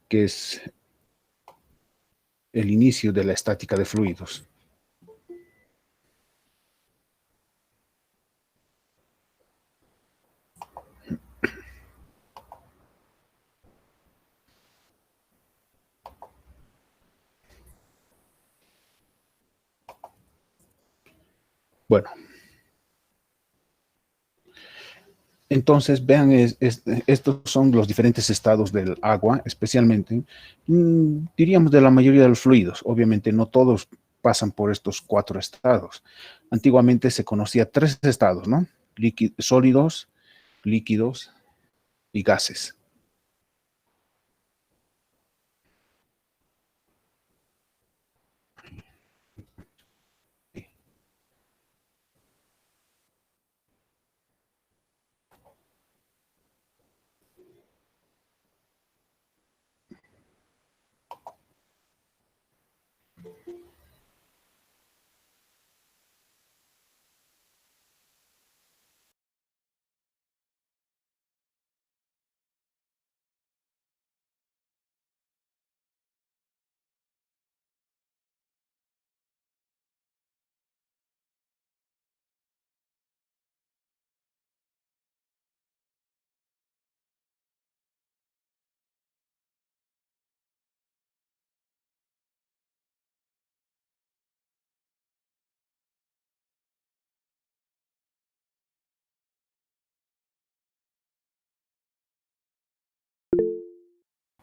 que es el inicio de la estática de fluidos. Bueno, entonces vean, estos son los diferentes estados del agua, especialmente, diríamos de la mayoría de los fluidos. Obviamente no todos pasan por estos 4 estados. Antiguamente se conocía 3 estados, ¿no? Sólidos, líquidos y gases.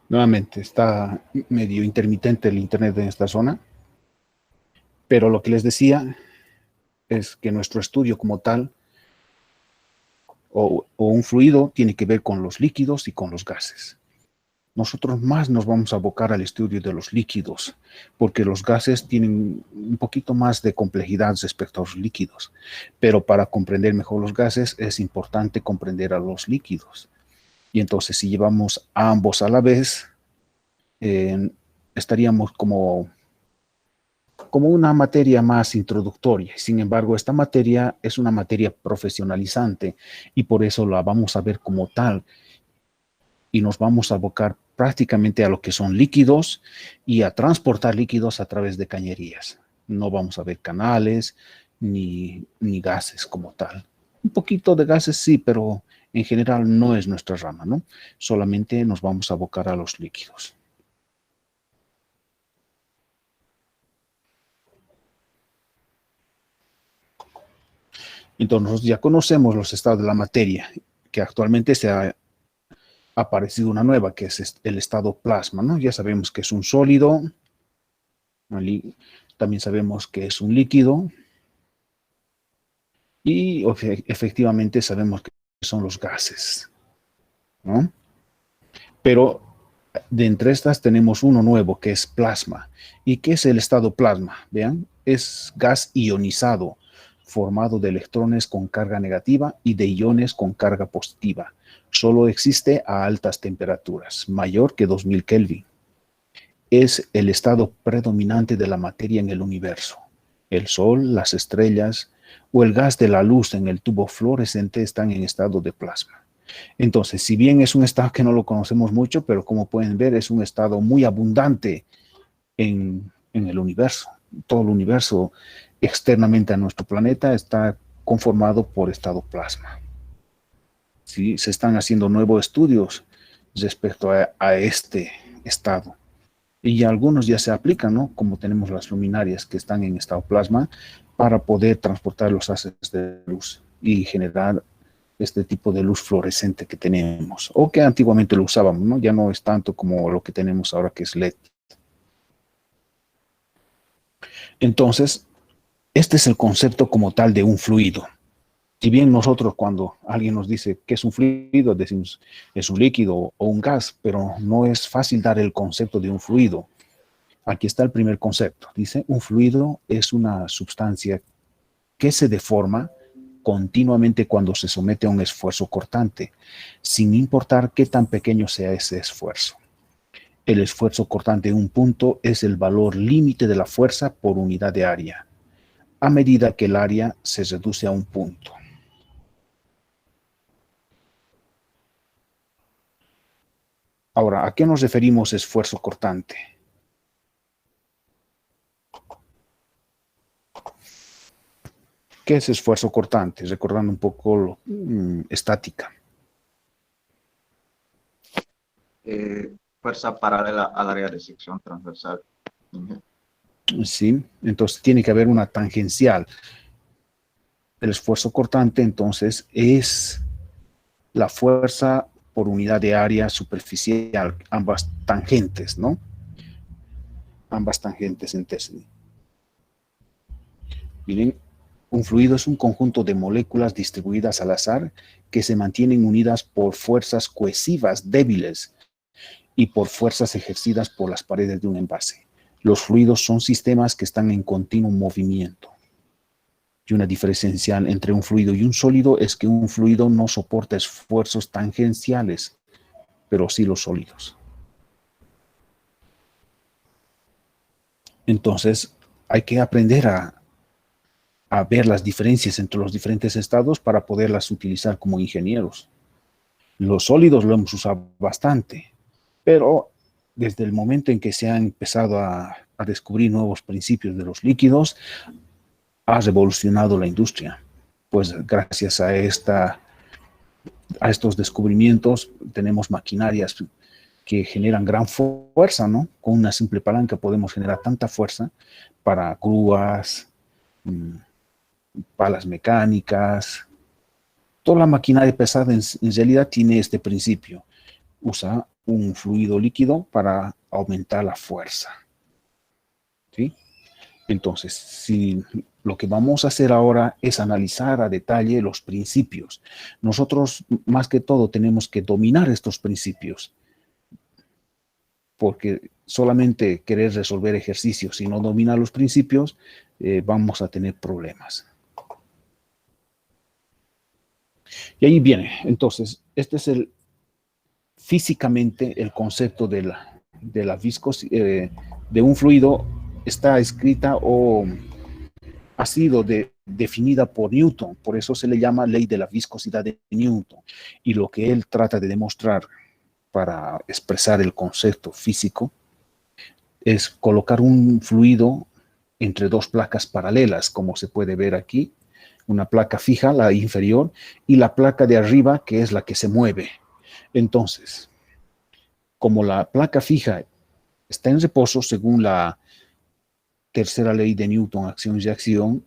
Nuevamente, está medio intermitente el internet en esta zona, pero lo que les decía es que nuestro estudio como tal, o un fluido, tiene que ver con los líquidos y con los gases. Nosotros más nos vamos a abocar al estudio de los líquidos, porque los gases tienen un poquito más de complejidad respecto a los líquidos. Pero para comprender mejor los gases es importante comprender a los líquidos. Y entonces si llevamos a ambos a la vez, estaríamos como una materia más introductoria. Sin embargo, esta materia es una materia profesionalizante y por eso la vamos a ver como tal y nos vamos a abocar prácticamente a lo que son líquidos y a transportar líquidos a través de cañerías. No vamos a ver canales ni gases como tal. Un poquito de gases sí, pero en general no es nuestra rama, ¿no? Solamente nos vamos a abocar a los líquidos. Entonces nosotros ya conocemos los estados de la materia, que actualmente se ha aparecido una nueva, que es el estado plasma, ¿no? Ya sabemos que es un sólido, también sabemos que es un líquido y efectivamente sabemos que son los gases, ¿no? Pero de entre estas tenemos uno nuevo que es plasma. ¿Y qué es el estado plasma? Vean, es gas ionizado, formado de electrones con carga negativa y de iones con carga positiva. Solo existe a altas temperaturas, mayor que 2000 Kelvin. Es el estado predominante de la materia en el universo. El Sol, las estrellas o el gas de la luz en el tubo fluorescente están en estado de plasma. Entonces, si bien es un estado que no lo conocemos mucho, pero como pueden ver, es un estado muy abundante en el universo. Todo el universo externamente a nuestro planeta está conformado por estado plasma. ¿Sí? Se están haciendo nuevos estudios respecto a este estado. Y algunos ya se aplican, ¿no? Como tenemos las luminarias que están en estado plasma para poder transportar los haces de luz y generar este tipo de luz fluorescente que tenemos, o que antiguamente lo usábamos, ¿no? Ya no es tanto como lo que tenemos ahora que es LED. Entonces, este es el concepto como tal de un fluido. Si bien nosotros cuando alguien nos dice que es un fluido, decimos es un líquido o un gas, pero no es fácil dar el concepto de un fluido. Aquí está el primer concepto. Dice, un fluido es una sustancia que se deforma continuamente cuando se somete a un esfuerzo cortante, sin importar qué tan pequeño sea ese esfuerzo. El esfuerzo cortante en un punto es el valor límite de la fuerza por unidad de área, a medida que el área se reduce a un punto. Ahora, ¿a qué nos referimos esfuerzo cortante? ¿Qué es esfuerzo cortante? Recordando un poco estática. Fuerza paralela al área de sección transversal. Sí, entonces tiene que haber una tangencial. El esfuerzo cortante, entonces, es la fuerza por unidad de área superficial, ambas tangentes, ¿no? Ambas tangentes en Tesla. Miren, un fluido es un conjunto de moléculas distribuidas al azar que se mantienen unidas por fuerzas cohesivas débiles y por fuerzas ejercidas por las paredes de un envase. Los fluidos son sistemas que están en continuo movimiento. Y una diferencia esencial entre un fluido y un sólido es que un fluido no soporta esfuerzos tangenciales, pero sí los sólidos. Entonces, hay que aprender a ver las diferencias entre los diferentes estados para poderlas utilizar como ingenieros. Los sólidos lo hemos usado bastante, pero desde el momento en que se ha empezado a descubrir nuevos principios de los líquidos, ha revolucionado la industria. Pues gracias a estos descubrimientos tenemos maquinarias que generan gran fuerza, ¿no? Con una simple palanca podemos generar tanta fuerza para grúas, palas mecánicas. Toda la maquinaria pesada en realidad tiene este principio. Usa un fluido líquido para aumentar la fuerza. ¿Sí? Entonces, si lo que vamos a hacer ahora es analizar a detalle los principios. Nosotros, más que todo, tenemos que dominar estos principios, porque solamente querer resolver ejercicios y no dominar los principios, vamos a tener problemas. Y ahí viene, entonces, este es físicamente el concepto de la viscosidad de un fluido. Está escrita o ha sido definida por Newton, por eso se le llama ley de la viscosidad de Newton. Y lo que él trata de demostrar para expresar el concepto físico es colocar un fluido entre dos placas paralelas, como se puede ver aquí, una placa fija, la inferior, y la placa de arriba, que es la que se mueve. Entonces, como la placa fija está en reposo según la tercera ley de Newton, acción y reacción,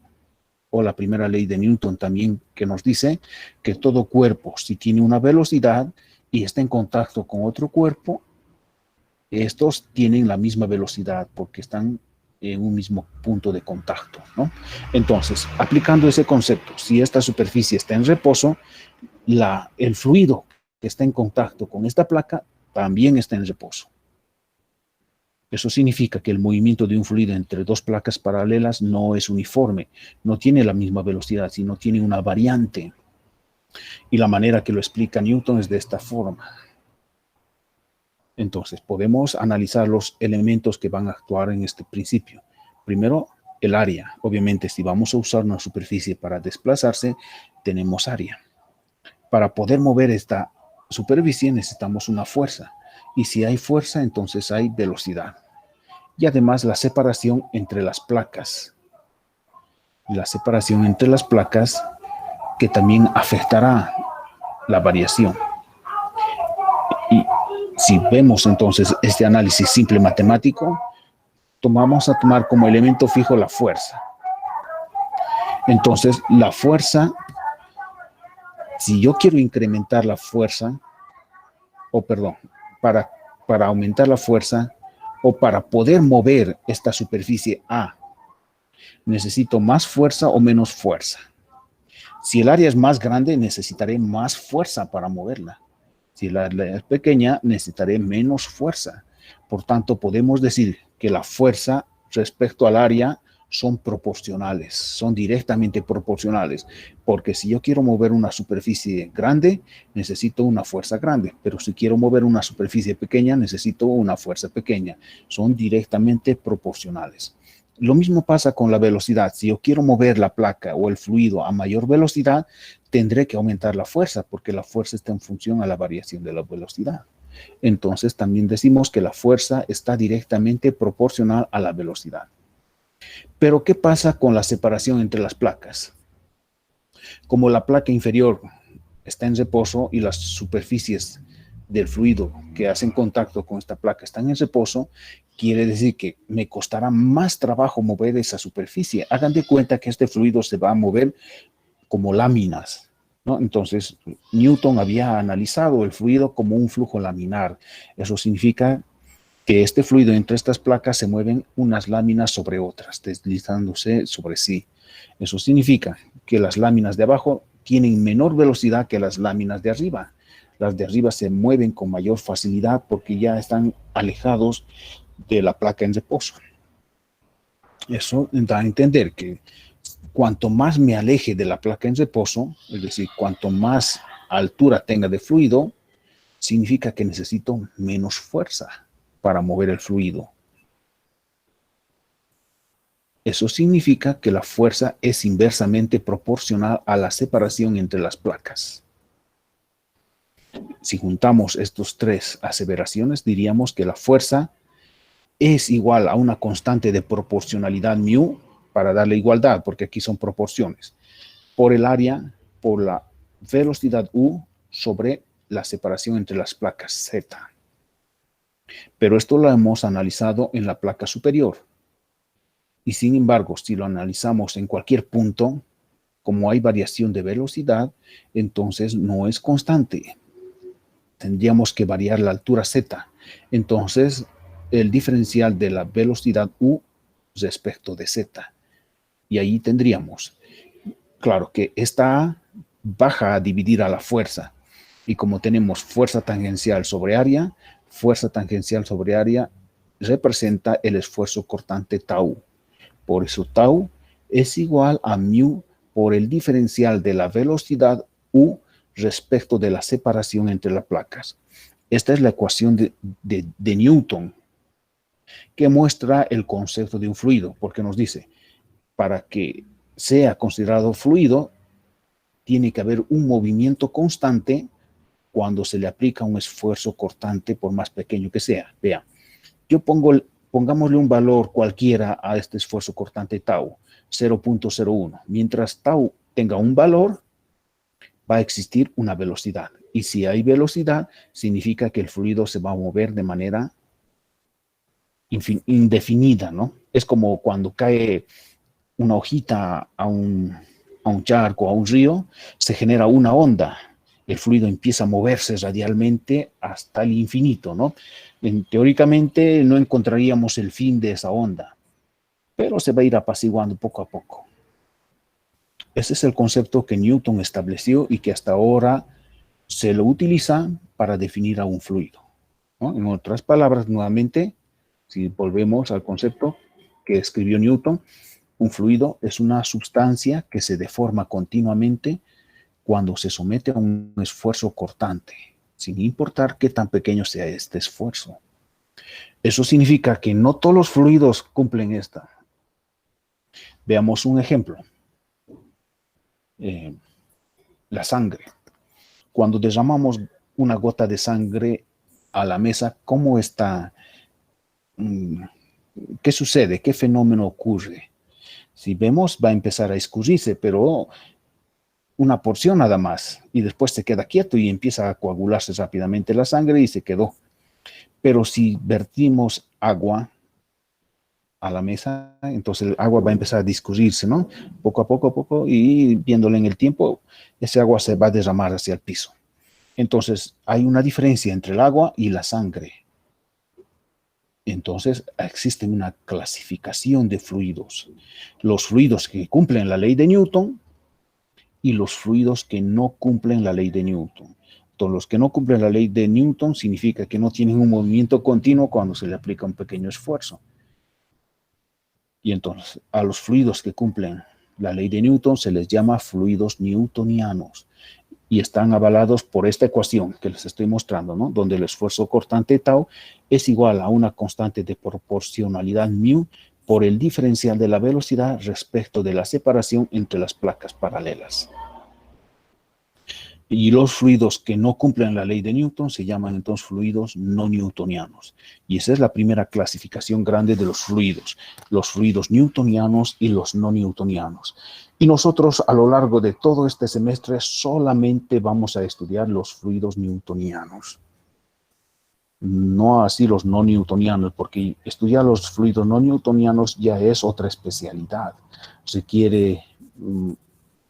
o la primera ley de Newton también, que nos dice que todo cuerpo, si tiene una velocidad y está en contacto con otro cuerpo, estos tienen la misma velocidad porque están en un mismo punto de contacto, ¿no? Entonces, aplicando ese concepto, si esta superficie está en reposo, el fluido que está en contacto con esta placa también está en reposo. Eso significa que el movimiento de un fluido entre dos placas paralelas no es uniforme, no tiene la misma velocidad, sino tiene una variante. Y la manera que lo explica Newton es de esta forma. Entonces, podemos analizar los elementos que van a actuar en este principio. Primero, el área. Obviamente, si vamos a usar una superficie para desplazarse, tenemos área. Para poder mover esta superficie necesitamos una fuerza. Y si hay fuerza, entonces hay velocidad. Y además la separación entre las placas. La separación entre las placas que también afectará la variación. Y si vemos entonces este análisis simple matemático, vamos a tomar como elemento fijo la fuerza. Entonces, la fuerza, si yo quiero incrementar la fuerza, para aumentar la fuerza o para poder mover esta superficie A, necesito más fuerza o menos fuerza. Si el área es más grande, necesitaré más fuerza para moverla. Si la área es pequeña, necesitaré menos fuerza. Por tanto, podemos decir que la fuerza respecto al área son proporcionales, son directamente proporcionales, porque si yo quiero mover una superficie grande, necesito una fuerza grande, pero si quiero mover una superficie pequeña, necesito una fuerza pequeña. Son directamente proporcionales. Lo mismo pasa con la velocidad. Si yo quiero mover la placa o el fluido a mayor velocidad, tendré que aumentar la fuerza, porque la fuerza está en función a la variación de la velocidad. entonces también decimos que la fuerza está directamente proporcional a la velocidad. Pero ¿qué pasa con la separación entre las placas? Como la placa inferior está en reposo y las superficies del fluido que hacen contacto con esta placa están en reposo, quiere decir que me costará más trabajo mover esa superficie. Hagan de cuenta que este fluido se va a mover como láminas, ¿no? Entonces, Newton había analizado el fluido como un flujo laminar. Eso significa que este fluido entre estas placas se mueven unas láminas sobre otras, deslizándose sobre sí. Eso significa que las láminas de abajo tienen menor velocidad que las láminas de arriba. Las de arriba se mueven con mayor facilidad porque ya están alejados de la placa en reposo. Eso da a entender que cuanto más me aleje de la placa en reposo, es decir, cuanto más altura tenga de fluido, significa que necesito menos fuerza para mover el fluido. Eso significa que la fuerza es inversamente proporcional a la separación entre las placas. Si juntamos estas tres aseveraciones, diríamos que la fuerza es igual a una constante de proporcionalidad mu, para darle igualdad, porque aquí son proporciones, por el área, por la velocidad u sobre la separación entre las placas z. Pero esto lo hemos analizado en la placa superior. Y sin embargo, si lo analizamos en cualquier punto, como hay variación de velocidad, entonces no es constante. Tendríamos que variar la altura z. Entonces, el diferencial de la velocidad u respecto de z. Y ahí tendríamos, claro que esta A baja a dividir a la fuerza. Y como tenemos fuerza tangencial sobre área representa el esfuerzo cortante tau. Por eso tau es igual a mu por el diferencial de la velocidad u respecto de la separación entre las placas. Esta es la ecuación de Newton que muestra el concepto de un fluido, porque nos dice, para que sea considerado fluido, tiene que haber un movimiento constante cuando se le aplica un esfuerzo cortante, por más pequeño que sea. Vean, pongámosle un valor cualquiera a este esfuerzo cortante tau, 0.01. Mientras tau tenga un valor, va a existir una velocidad. Y si hay velocidad, significa que el fluido se va a mover de manera indefinida, ¿no? Es como cuando cae una hojita a un charco, a un río, se genera una onda. El fluido empieza a moverse radialmente hasta el infinito, ¿no? Teóricamente no encontraríamos el fin de esa onda, pero se va a ir apaciguando poco a poco. Ese es el concepto que Newton estableció y que hasta ahora se lo utiliza para definir a un fluido, ¿no? En otras palabras, nuevamente, si volvemos al concepto que escribió Newton, un fluido es una sustancia que se deforma continuamente cuando se somete a un esfuerzo cortante, sin importar qué tan pequeño sea este esfuerzo. Eso significa que no todos los fluidos cumplen esta. Veamos un ejemplo. La sangre. Cuando derramamos una gota de sangre a la mesa, ¿cómo está? ¿Qué sucede? ¿Qué fenómeno ocurre? Si vemos, va a empezar a escurrirse, pero una porción nada más, y después se queda quieto y empieza a coagularse rápidamente la sangre y se quedó. Pero si vertimos agua a la mesa, entonces el agua va a empezar a discurrirse, ¿no? Poco a poco, y viéndolo en el tiempo, ese agua se va a derramar hacia el piso. Entonces, hay una diferencia entre el agua y la sangre. Entonces, existe una clasificación de fluidos. Los fluidos que cumplen la ley de Newton y los fluidos que no cumplen la ley de Newton. Entonces, los que no cumplen la ley de Newton significa que no tienen un movimiento continuo cuando se le aplica un pequeño esfuerzo. Y entonces, a los fluidos que cumplen la ley de Newton se les llama fluidos newtonianos. Y están avalados por esta ecuación que les estoy mostrando, ¿no? Donde el esfuerzo cortante tau es igual a una constante de proporcionalidad mu por el diferencial de la velocidad respecto de la separación entre las placas paralelas. Y los fluidos que no cumplen la ley de Newton se llaman entonces fluidos no newtonianos. Y esa es la primera clasificación grande de los fluidos newtonianos y los no newtonianos. Y nosotros a lo largo de todo este semestre solamente vamos a estudiar los fluidos newtonianos. No así los no newtonianos, porque estudiar los fluidos no newtonianos ya es otra especialidad. Requiere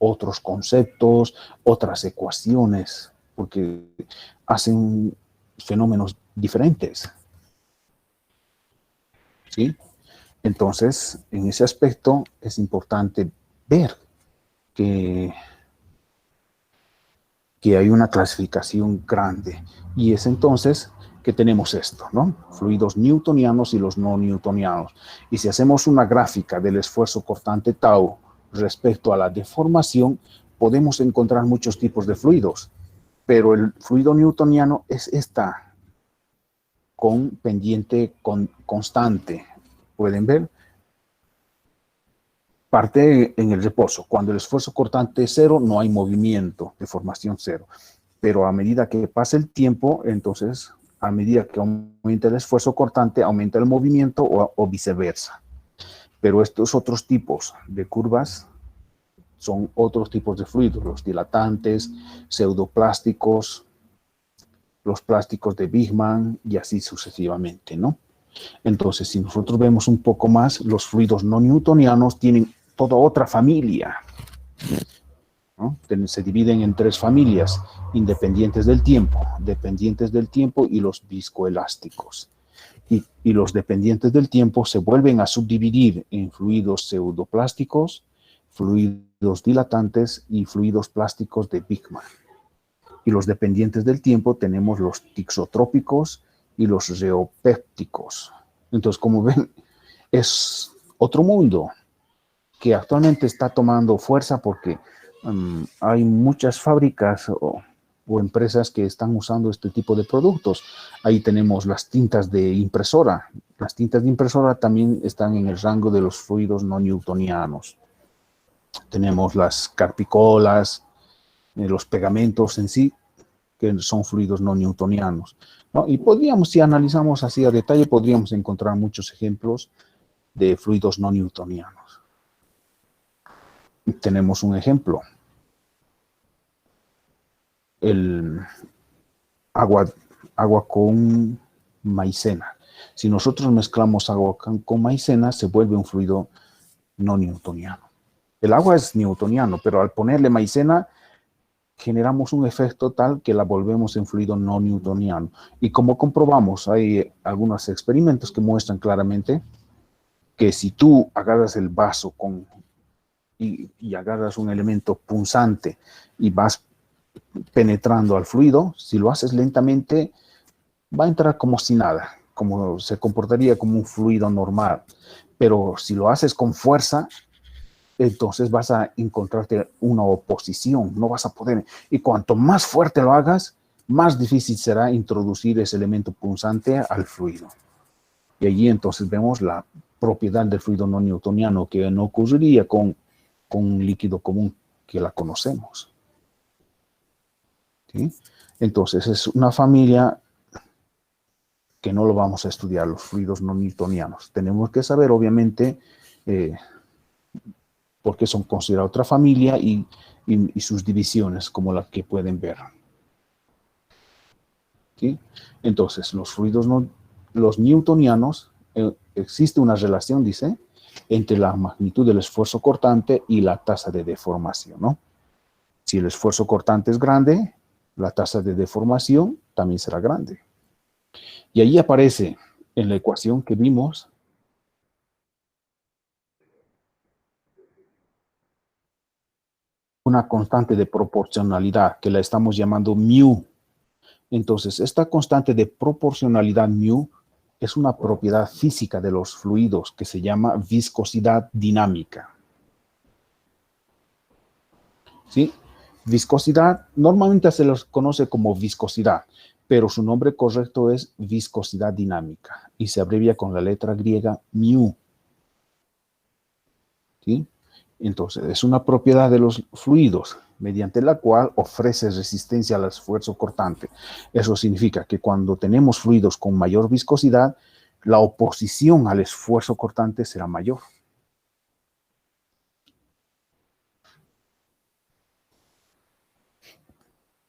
otros conceptos, otras ecuaciones, porque hacen fenómenos diferentes. ¿Sí? Entonces, en ese aspecto es importante ver que hay una clasificación grande. Y es entonces que tenemos esto, ¿no? Fluidos newtonianos y los no newtonianos. Y si hacemos una gráfica del esfuerzo cortante tau respecto a la deformación, podemos encontrar muchos tipos de fluidos, pero el fluido newtoniano es esta con pendiente constante. ¿Pueden ver? Parte en el reposo. Cuando el esfuerzo cortante es cero, no hay movimiento, deformación cero. Pero a medida que pasa el tiempo, entonces, a medida que aumenta el esfuerzo cortante, aumenta el movimiento o viceversa. Pero estos otros tipos de curvas son otros tipos de fluidos, los dilatantes, pseudoplásticos, los plásticos de Bigman y así sucesivamente, ¿no? Entonces, si nosotros vemos un poco más, los fluidos no newtonianos tienen toda otra familia, ¿no? Se dividen en tres familias, independientes del tiempo, dependientes del tiempo y los viscoelásticos. Y los dependientes del tiempo se vuelven a subdividir en fluidos pseudoplásticos, fluidos dilatantes y fluidos plásticos de Bigman. Y los dependientes del tiempo tenemos los tixotrópicos y los reopépticos. Entonces, como ven, es otro mundo que actualmente está tomando fuerza porque hay muchas fábricas o empresas que están usando este tipo de productos. Ahí tenemos las tintas de impresora. Las tintas de impresora también están en el rango de los fluidos no newtonianos. Tenemos las carpicolas, los pegamentos en sí, que son fluidos no newtonianos, ¿no? Y podríamos, si analizamos así a detalle, podríamos encontrar muchos ejemplos de fluidos no newtonianos. Tenemos un ejemplo. El agua con maicena. Si nosotros mezclamos agua con maicena, se vuelve un fluido no newtoniano. El agua es newtoniano, pero al ponerle maicena, generamos un efecto tal que la volvemos en fluido no newtoniano. Y como comprobamos, hay algunos experimentos que muestran claramente que si tú agarras el vaso y agarras un elemento punzante y vas penetrando al fluido, si lo haces lentamente, va a entrar como si nada, como se comportaría como un fluido normal. Pero si lo haces con fuerza, entonces vas a encontrarte una oposición, no vas a poder. Y cuanto más fuerte lo hagas, más difícil será introducir ese elemento punzante al fluido. Y allí entonces vemos la propiedad del fluido no newtoniano, que no ocurriría con un líquido común que la conocemos. ¿Sí? Entonces es una familia que no lo vamos a estudiar, los fluidos no newtonianos. Tenemos que saber, obviamente, por qué son considerados otra familia y sus divisiones, como las que pueden ver. ¿Sí? Entonces, los fluidos los newtonianos, existe una relación, dice, entre la magnitud del esfuerzo cortante y la tasa de deformación, ¿no? Si el esfuerzo cortante es grande, la tasa de deformación también será grande. Y ahí aparece en la ecuación que vimos una constante de proporcionalidad que la estamos llamando mu. Entonces, esta constante de proporcionalidad mu es una propiedad física de los fluidos que se llama viscosidad dinámica. ¿Sí? Viscosidad, normalmente se los conoce como viscosidad, pero su nombre correcto es viscosidad dinámica y se abrevia con la letra griega mu. ¿Sí? Entonces, es una propiedad de los fluidos mediante la cual ofrece resistencia al esfuerzo cortante. Eso significa que cuando tenemos fluidos con mayor viscosidad, la oposición al esfuerzo cortante será mayor.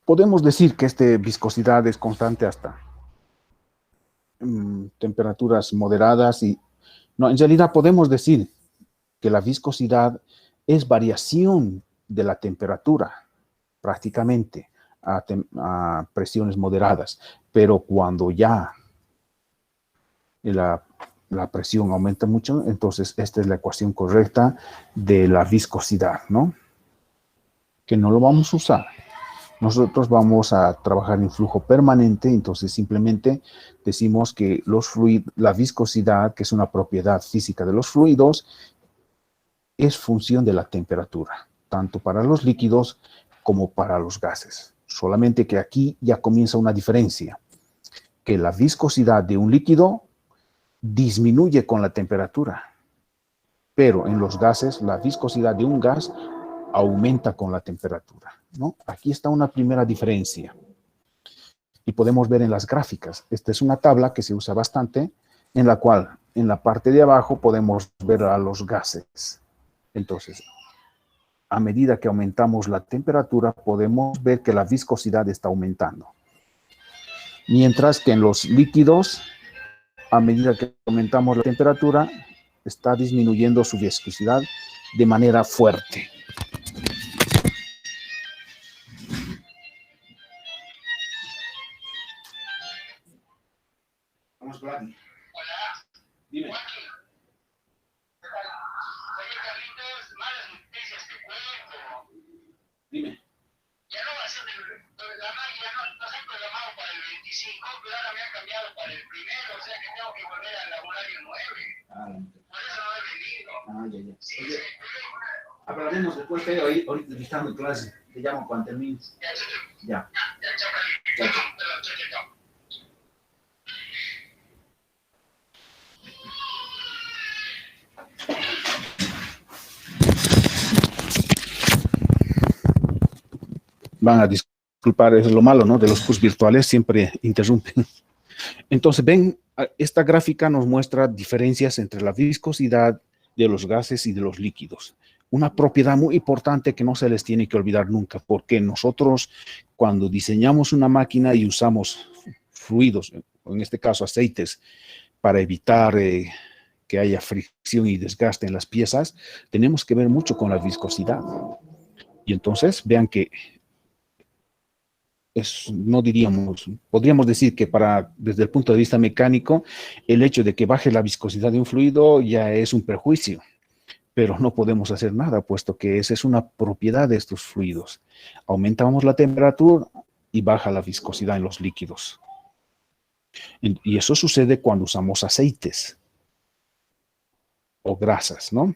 Podemos decir que esta viscosidad es constante hasta temperaturas moderadas y no, en realidad podemos decir que la viscosidad es variación de la temperatura prácticamente a presiones moderadas, pero cuando ya la presión aumenta mucho, entonces esta es la ecuación correcta de la viscosidad, ¿no? Que no lo vamos a usar. Nosotros vamos a trabajar en flujo permanente, entonces simplemente decimos que la viscosidad, que es una propiedad física de los fluidos, es función de la temperatura, tanto para los líquidos como para los gases. Solamente que aquí ya comienza una diferencia, que la viscosidad de un líquido disminuye con la temperatura, pero en los gases la viscosidad de un gas aumenta con la temperatura, ¿no? Aquí está una primera diferencia. Y podemos ver en las gráficas. Esta es una tabla que se usa bastante, en la cual en la parte de abajo podemos ver a los gases. Entonces, a medida que aumentamos la temperatura, podemos ver que la viscosidad está aumentando. Mientras que en los líquidos, a medida que aumentamos la temperatura, está disminuyendo su viscosidad de manera fuerte. Vamos, Gladys. Hola. Dime. Oye, Carlitos, malas noticias te cuento. Dime. Ya no va a ser la máquina, no se ha programado para el 25, pero ahora me han cambiado para el primero, o sea que tengo que volver al laborario 9. Por eso no he venido. Ya. Sí, Oye, sí. hablaremos después, pero ahorita estamos en clase. Te llamo cuando termines. Ya. Ya, chao, Carlitos. Chao. Van a disculpar, eso es lo malo, ¿no? De los cursos virtuales, siempre interrumpen. Entonces, ven, esta gráfica nos muestra diferencias entre la viscosidad de los gases y de los líquidos. Una propiedad muy importante que no se les tiene que olvidar nunca, porque nosotros cuando diseñamos una máquina y usamos fluidos, en este caso aceites, para evitar que haya fricción y desgaste en las piezas, tenemos que ver mucho con la viscosidad. Y entonces, vean que podríamos decir que desde el punto de vista mecánico, el hecho de que baje la viscosidad de un fluido ya es un perjuicio, pero no podemos hacer nada, puesto que esa es una propiedad de estos fluidos. Aumentamos la temperatura y baja la viscosidad en los líquidos. Y eso sucede cuando usamos aceites o grasas, ¿no?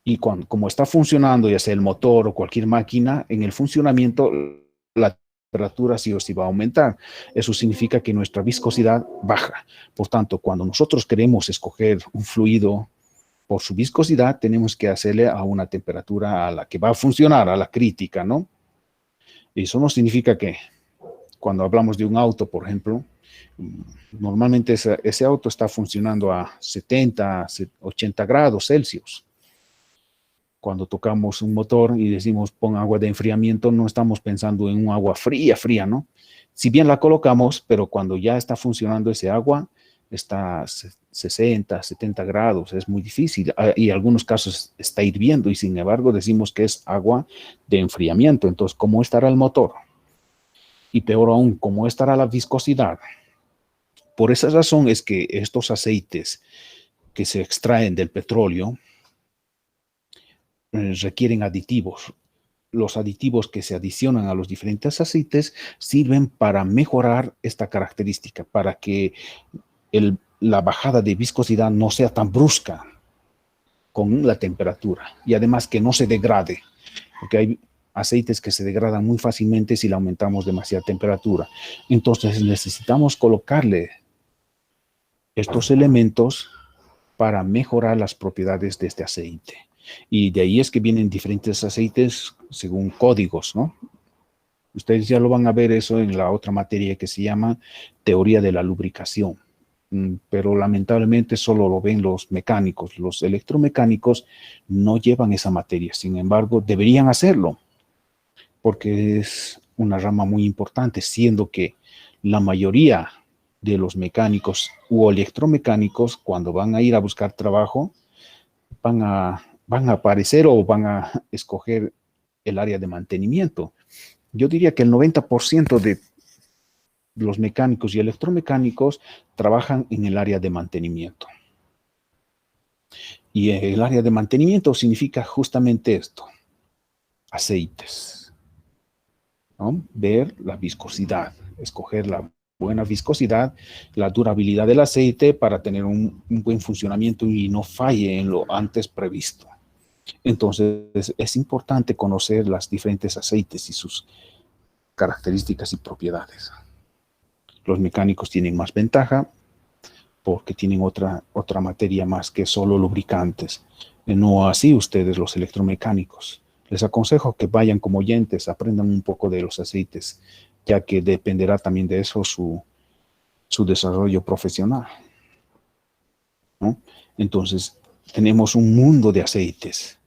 Y como está funcionando, ya sea el motor o cualquier máquina, en el funcionamiento, la temperatura sí o sí va a aumentar. Eso significa que nuestra viscosidad baja. Por tanto, cuando nosotros queremos escoger un fluido por su viscosidad, tenemos que hacerle a una temperatura a la que va a funcionar, a la crítica, ¿no? Eso no significa que cuando hablamos de un auto, por ejemplo, normalmente ese auto está funcionando a 70, 80 grados Celsius. Cuando tocamos un motor y decimos pon agua de enfriamiento, no estamos pensando en un agua fría, ¿no? Si bien la colocamos, pero cuando ya está funcionando ese agua, está a 60, 70 grados, es muy difícil. Y en algunos casos está hirviendo y sin embargo decimos que es agua de enfriamiento. Entonces, ¿cómo estará el motor? Y peor aún, ¿cómo estará la viscosidad? Por esa razón es que estos aceites que se extraen del petróleo requieren aditivos. Los aditivos que se adicionan a los diferentes aceites sirven para mejorar esta característica, para que la bajada de viscosidad no sea tan brusca con la temperatura y además que no se degrade, porque hay aceites que se degradan muy fácilmente si le aumentamos demasiada temperatura. Entonces necesitamos colocarle estos elementos para mejorar las propiedades de este aceite. Y de ahí es que vienen diferentes aceites según códigos, ¿no? Ustedes ya lo van a ver eso en la otra materia que se llama teoría de la lubricación. Pero lamentablemente solo lo ven los mecánicos. Los electromecánicos no llevan esa materia. Sin embargo, deberían hacerlo porque es una rama muy importante, siendo que la mayoría de los mecánicos u electromecánicos, cuando van a ir a buscar trabajo, van a aparecer o van a escoger el área de mantenimiento. Yo diría que el 90% de los mecánicos y electromecánicos trabajan en el área de mantenimiento. Y el área de mantenimiento significa justamente esto, aceites, ¿no? Ver la viscosidad, escoger la buena viscosidad, la durabilidad del aceite para tener un buen funcionamiento y no falle en lo antes previsto. Entonces, es importante conocer las diferentes aceites y sus características y propiedades. Los mecánicos tienen más ventaja porque tienen otra materia más que solo lubricantes. No así ustedes, los electromecánicos. Les aconsejo que vayan como oyentes, aprendan un poco de los aceites, ya que dependerá también de eso su desarrollo profesional, ¿no? Entonces, tenemos un mundo de aceites.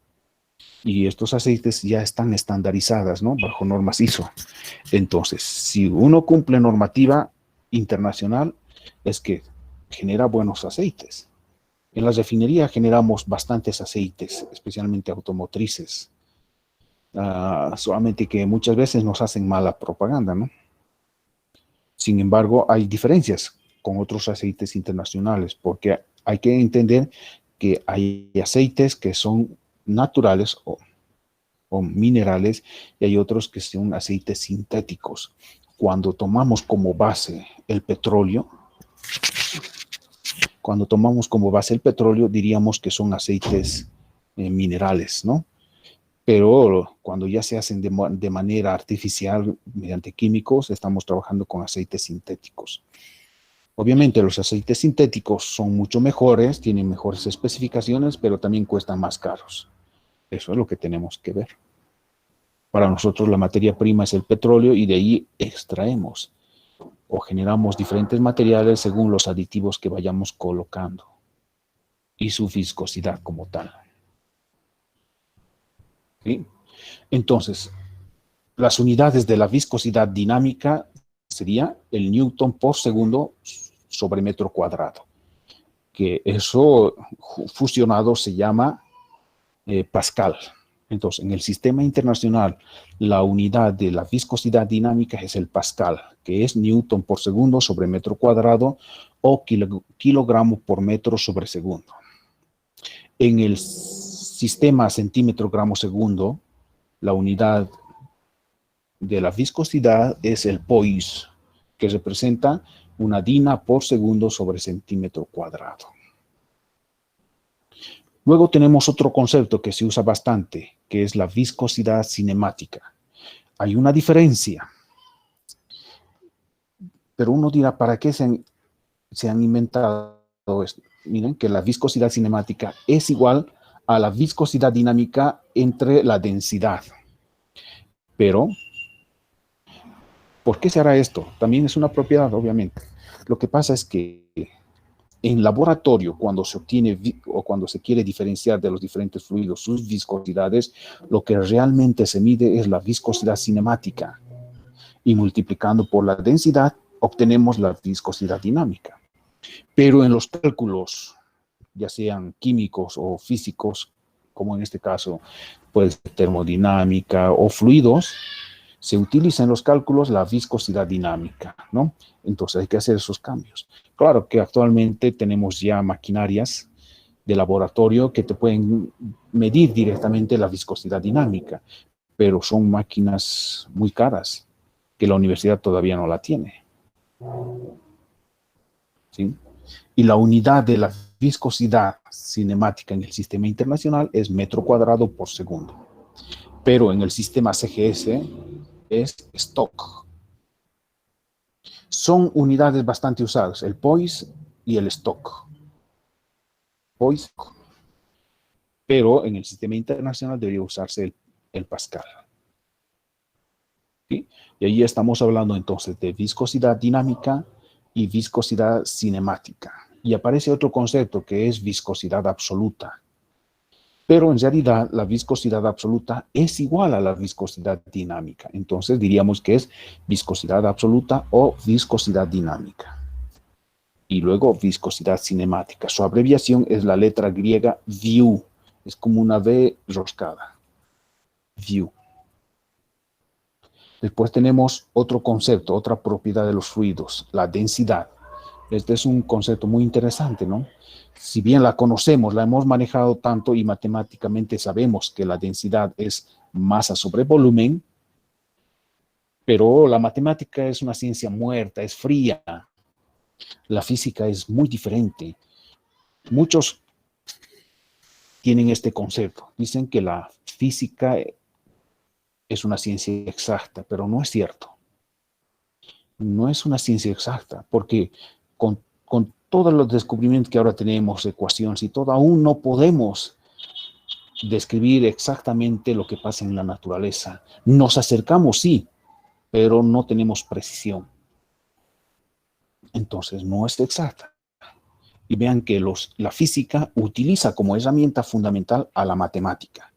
Y estos aceites ya están estandarizadas, ¿no? Bajo normas ISO. Entonces, si uno cumple normativa internacional, es que genera buenos aceites. En la refinería generamos bastantes aceites, especialmente automotrices. Solamente que muchas veces nos hacen mala propaganda, ¿no? Sin embargo, hay diferencias con otros aceites internacionales, porque hay que entender que hay aceites que son naturales o minerales y hay otros que son aceites sintéticos. Cuando tomamos como base el petróleo, diríamos que son aceites minerales, ¿no? Pero cuando ya se hacen de manera artificial, mediante químicos, estamos trabajando con aceites sintéticos. Obviamente los aceites sintéticos son mucho mejores, tienen mejores especificaciones, pero también cuestan más caros. Eso es lo que tenemos que ver. Para nosotros la materia prima es el petróleo y de ahí extraemos o generamos diferentes materiales según los aditivos que vayamos colocando y su viscosidad como tal. ¿Sí? Entonces, las unidades de la viscosidad dinámica sería el Newton por segundo sobre metro cuadrado, que eso fusionado se llama Pascal. Entonces, en el sistema internacional, la unidad de la viscosidad dinámica es el Pascal, que es Newton por segundo sobre metro cuadrado o kilogramo por metro sobre segundo. En el sistema centímetro gramo segundo, la unidad de la viscosidad es el Poise, que representa una dina por segundo sobre centímetro cuadrado. Luego tenemos otro concepto que se usa bastante, que es la viscosidad cinemática. Hay una diferencia, pero uno dirá, ¿para qué se han inventado esto? Miren que la viscosidad cinemática es igual a la viscosidad dinámica entre la densidad. Pero, ¿por qué se hará esto? También es una propiedad, obviamente. Lo que pasa es que en laboratorio, cuando se obtiene o cuando se quiere diferenciar de los diferentes fluidos sus viscosidades, lo que realmente se mide es la viscosidad cinemática. Y multiplicando por la densidad, obtenemos la viscosidad dinámica. Pero en los cálculos, ya sean químicos o físicos, como en este caso, puede ser termodinámica o fluidos, se utiliza en los cálculos la viscosidad dinámica, ¿no? Entonces hay que hacer esos cambios. Claro que actualmente tenemos ya maquinarias de laboratorio que te pueden medir directamente la viscosidad dinámica, pero son máquinas muy caras que la universidad todavía no la tiene. ¿Sí? Y la unidad de la viscosidad cinemática en el sistema internacional es metro cuadrado por segundo. Pero en el sistema CGS es stock. Son unidades bastante usadas, el Poise y el stock. Poise. pero en el sistema internacional debería usarse el Pascal. ¿Sí? Y ahí estamos hablando entonces de viscosidad dinámica y viscosidad cinemática. Y aparece otro concepto que es viscosidad absoluta. Pero en realidad la viscosidad absoluta es igual a la viscosidad dinámica. Entonces diríamos que es viscosidad absoluta o viscosidad dinámica. Y luego viscosidad cinemática. Su abreviación es la letra griega VU. Es como una V roscada. VU. Después tenemos otro concepto, otra propiedad de los fluidos, la densidad. Este es un concepto muy interesante, ¿no? Si bien la conocemos, la hemos manejado tanto y matemáticamente sabemos que la densidad es masa sobre volumen, pero la matemática es una ciencia muerta, es fría. La física es muy diferente. Muchos tienen este concepto. Dicen que la física es una ciencia exacta, pero no es cierto. No es una ciencia exacta, porque con todos los descubrimientos que ahora tenemos, ecuaciones y todo, aún no podemos describir exactamente lo que pasa en la naturaleza. Nos acercamos, sí, pero no tenemos precisión. Entonces, no es exacta. Y vean que la física utiliza como herramienta fundamental a la matemática.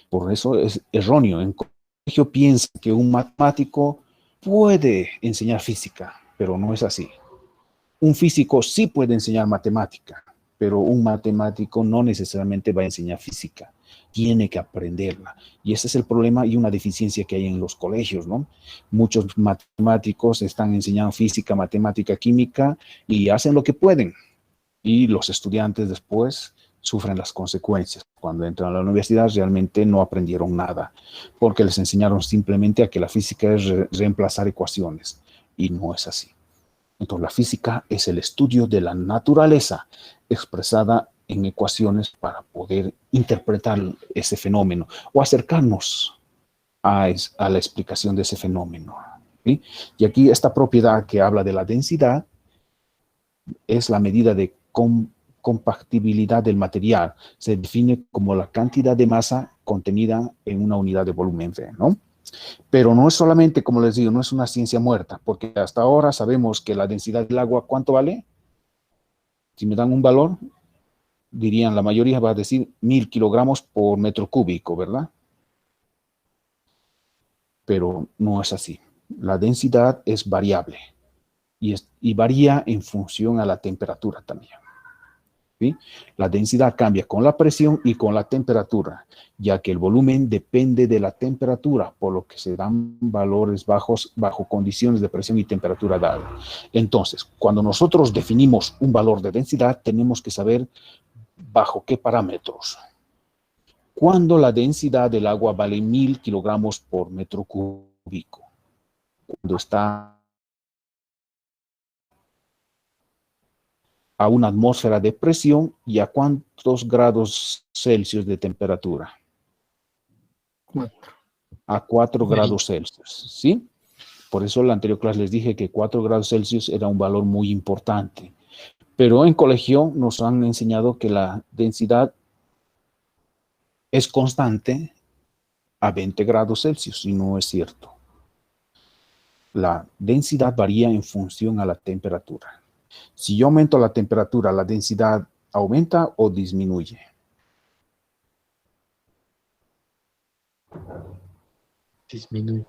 Por eso es erróneo. En colegio piensa que un matemático puede enseñar física, pero no es así. Un físico sí puede enseñar matemática, pero un matemático no necesariamente va a enseñar física. Tiene que aprenderla. Y ese es el problema y una deficiencia que hay en los colegios, ¿no? Muchos matemáticos están enseñando física, matemática, química y hacen lo que pueden. Y los estudiantes después sufren las consecuencias. Cuando entran a la universidad realmente no aprendieron nada, porque les enseñaron simplemente a que la física es reemplazar ecuaciones. Y no es así. Entonces, la física es el estudio de la naturaleza expresada en ecuaciones para poder interpretar ese fenómeno o acercarnos a la explicación de ese fenómeno. ¿Sí? Y aquí esta propiedad que habla de la densidad es la medida de compactibilidad del material. Se define como la cantidad de masa contenida en una unidad de volumen V, ¿no? Pero no es solamente, como les digo, no es una ciencia muerta, porque hasta ahora sabemos que la densidad del agua, ¿cuánto vale? Si me dan un valor, dirían, la mayoría va a decir 1000 kilogramos por metro cúbico, ¿verdad? Pero no es así. La densidad es variable y varía en función a la temperatura también. ¿Sí? La densidad cambia con la presión y con la temperatura, ya que el volumen depende de la temperatura, por lo que se dan valores bajos bajo condiciones de presión y temperatura dadas. Entonces, cuando nosotros definimos un valor de densidad, tenemos que saber bajo qué parámetros. Cuando la densidad del agua vale 1000 kilogramos por metro cúbico, cuando está a una atmósfera de presión y a cuántos grados Celsius de temperatura. 4. A 4 grados Celsius, ¿sí? Por eso en la anterior clase les dije que 4 grados Celsius era un valor muy importante. Pero en colegio nos han enseñado que la densidad es constante a 20 grados Celsius, y no es cierto. La densidad varía en función a la temperatura. Si yo aumento la temperatura, ¿la densidad aumenta o disminuye? Disminuye.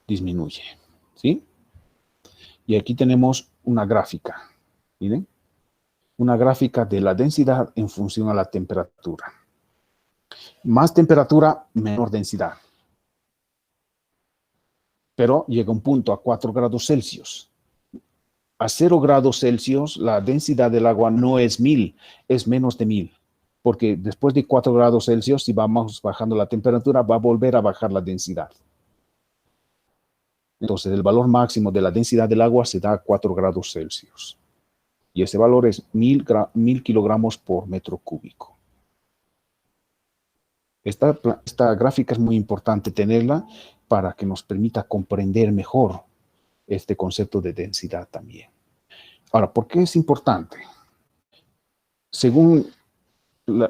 Disminuye, ¿sí? Y aquí tenemos una gráfica, miren, una gráfica de la densidad en función a la temperatura. Más temperatura, menor densidad. Pero llega un punto a 4 grados Celsius. A 0 grados Celsius, la densidad del agua no es 1000, es menos de 1000. Porque después de 4 grados Celsius, si vamos bajando la temperatura, va a volver a bajar la densidad. Entonces, el valor máximo de la densidad del agua se da a 4 grados Celsius. Y ese valor es 1000 kilogramos por metro cúbico. Esta gráfica es muy importante tenerla para que nos permita comprender mejor este concepto de densidad también. Ahora, ¿por qué es importante? Según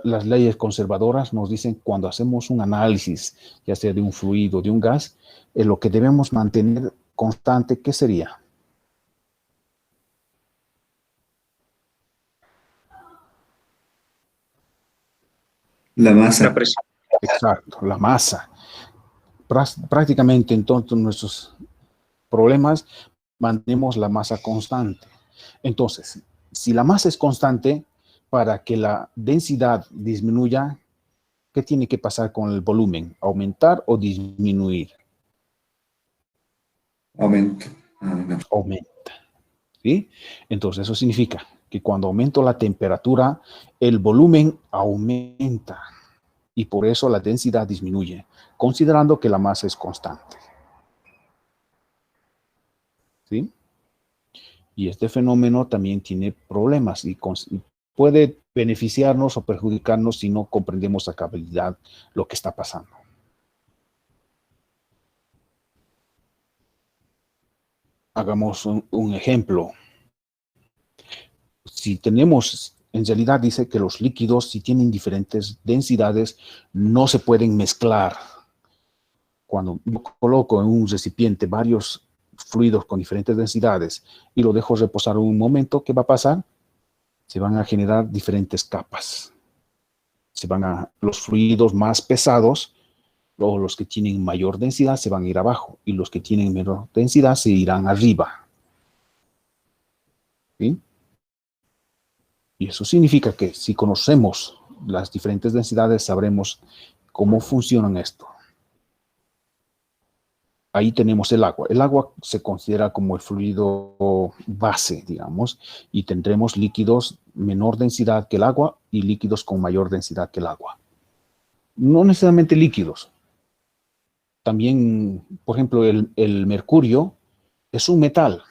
las leyes conservadoras nos dicen cuando hacemos un análisis, ya sea de un fluido, de un gas, lo que debemos mantener constante, ¿qué sería? La masa. La presión. Exacto, la masa. Prácticamente en todos nuestros problemas mantenemos la masa constante. Entonces, si la masa es constante, para que la densidad disminuya, ¿qué tiene que pasar con el volumen? ¿Aumentar o disminuir? Aumento. No. Aumenta. ¿Sí? Entonces, eso significa que cuando aumento la temperatura, el volumen aumenta y por eso la densidad disminuye, considerando que la masa es constante. ¿Sí? Y este fenómeno también tiene problemas y puede beneficiarnos o perjudicarnos si no comprendemos a cabalidad lo que está pasando. Hagamos un ejemplo. Si tenemos, en realidad dice que los líquidos, si tienen diferentes densidades, no se pueden mezclar. Cuando yo coloco en un recipiente varios fluidos con diferentes densidades y lo dejo reposar un momento, ¿qué va a pasar? Se van a generar diferentes capas. Los fluidos más pesados, o los que tienen mayor densidad, se van a ir abajo, y los que tienen menor densidad se irán arriba. ¿Sí? Y eso significa que si conocemos las diferentes densidades, sabremos cómo funcionan esto. Ahí tenemos el agua. El agua se considera como el fluido base, digamos, y tendremos líquidos menor densidad que el agua y líquidos con mayor densidad que el agua. No necesariamente líquidos. También, por ejemplo, el mercurio es un metal,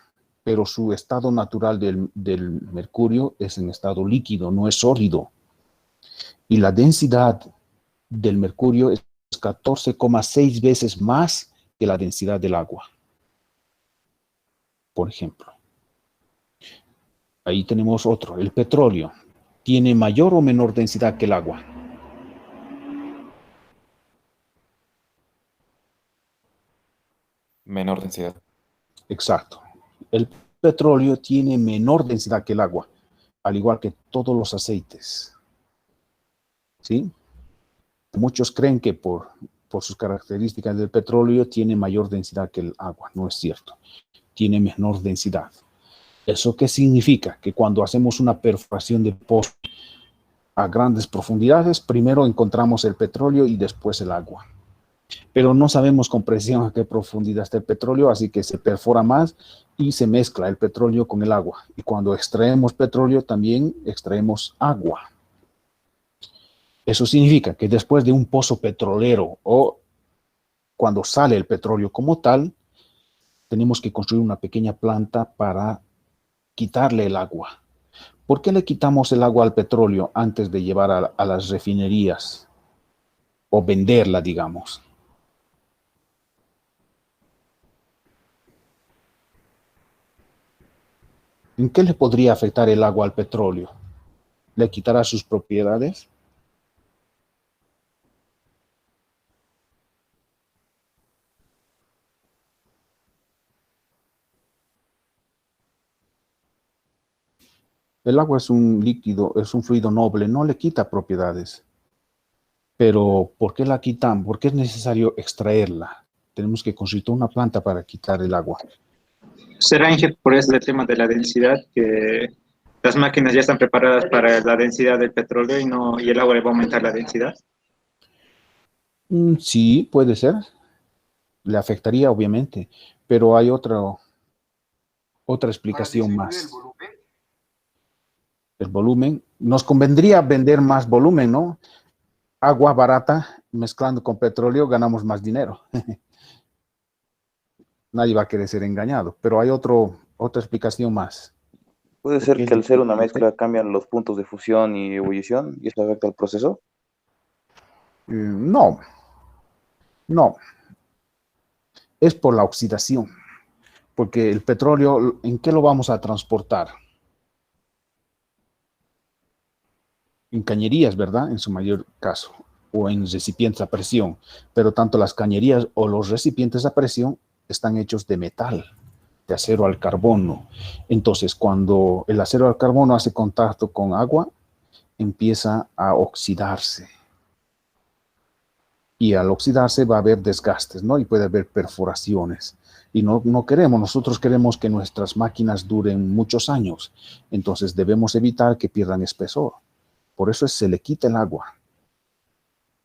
pero su estado natural del mercurio es en estado líquido, no es sólido. Y la densidad del mercurio es 14,6 veces más que la densidad del agua. Por ejemplo. Ahí tenemos otro. El petróleo tiene mayor o menor densidad que el agua. Menor densidad. Exacto. El petróleo tiene menor densidad que el agua, al igual que todos los aceites. ¿Sí? Muchos creen que por sus características del petróleo tiene mayor densidad que el agua. No es cierto. Tiene menor densidad. ¿Eso qué significa? Que cuando hacemos una perforación de pozo a grandes profundidades, primero encontramos el petróleo y después el agua. Pero no sabemos con precisión a qué profundidad está el petróleo, así que se perfora más y se mezcla el petróleo con el agua. Y cuando extraemos petróleo, también extraemos agua. Eso significa que después de un pozo petrolero o cuando sale el petróleo como tal, tenemos que construir una pequeña planta para quitarle el agua. ¿Por qué le quitamos el agua al petróleo antes de llevar a las refinerías o venderla, digamos? ¿En qué le podría afectar el agua al petróleo? ¿Le quitará sus propiedades? El agua es un líquido, es un fluido noble, no le quita propiedades. Pero, ¿por qué la quitan? ¿Por qué es necesario extraerla? Tenemos que construir una planta para quitar el agua. ¿Será, Inge, por eso el tema de la densidad, que las máquinas ya están preparadas para la densidad del petróleo y el agua le va a aumentar la densidad? Sí, puede ser. Le afectaría, obviamente, pero hay otra explicación más. El volumen. Nos convendría vender más volumen, ¿no? Agua barata mezclando con petróleo ganamos más dinero. Nadie va a querer ser engañado, pero hay otra explicación más. ¿Puede ser que al ser una mezcla cambian los puntos de fusión y ebullición y eso afecta al proceso? No. Es por la oxidación. Porque el petróleo, ¿en qué lo vamos a transportar? en cañerías, ¿verdad? En su mayor caso, o en recipientes a presión. Pero tanto las cañerías o los recipientes a presión están hechos de metal, de acero al carbono. Entonces, cuando el acero al carbono hace contacto con agua, empieza a oxidarse. Y al oxidarse va a haber desgastes, ¿no? Y puede haber perforaciones. Y no queremos, nosotros queremos que nuestras máquinas duren muchos años. Entonces debemos evitar que pierdan espesor. Por eso se le quita el agua,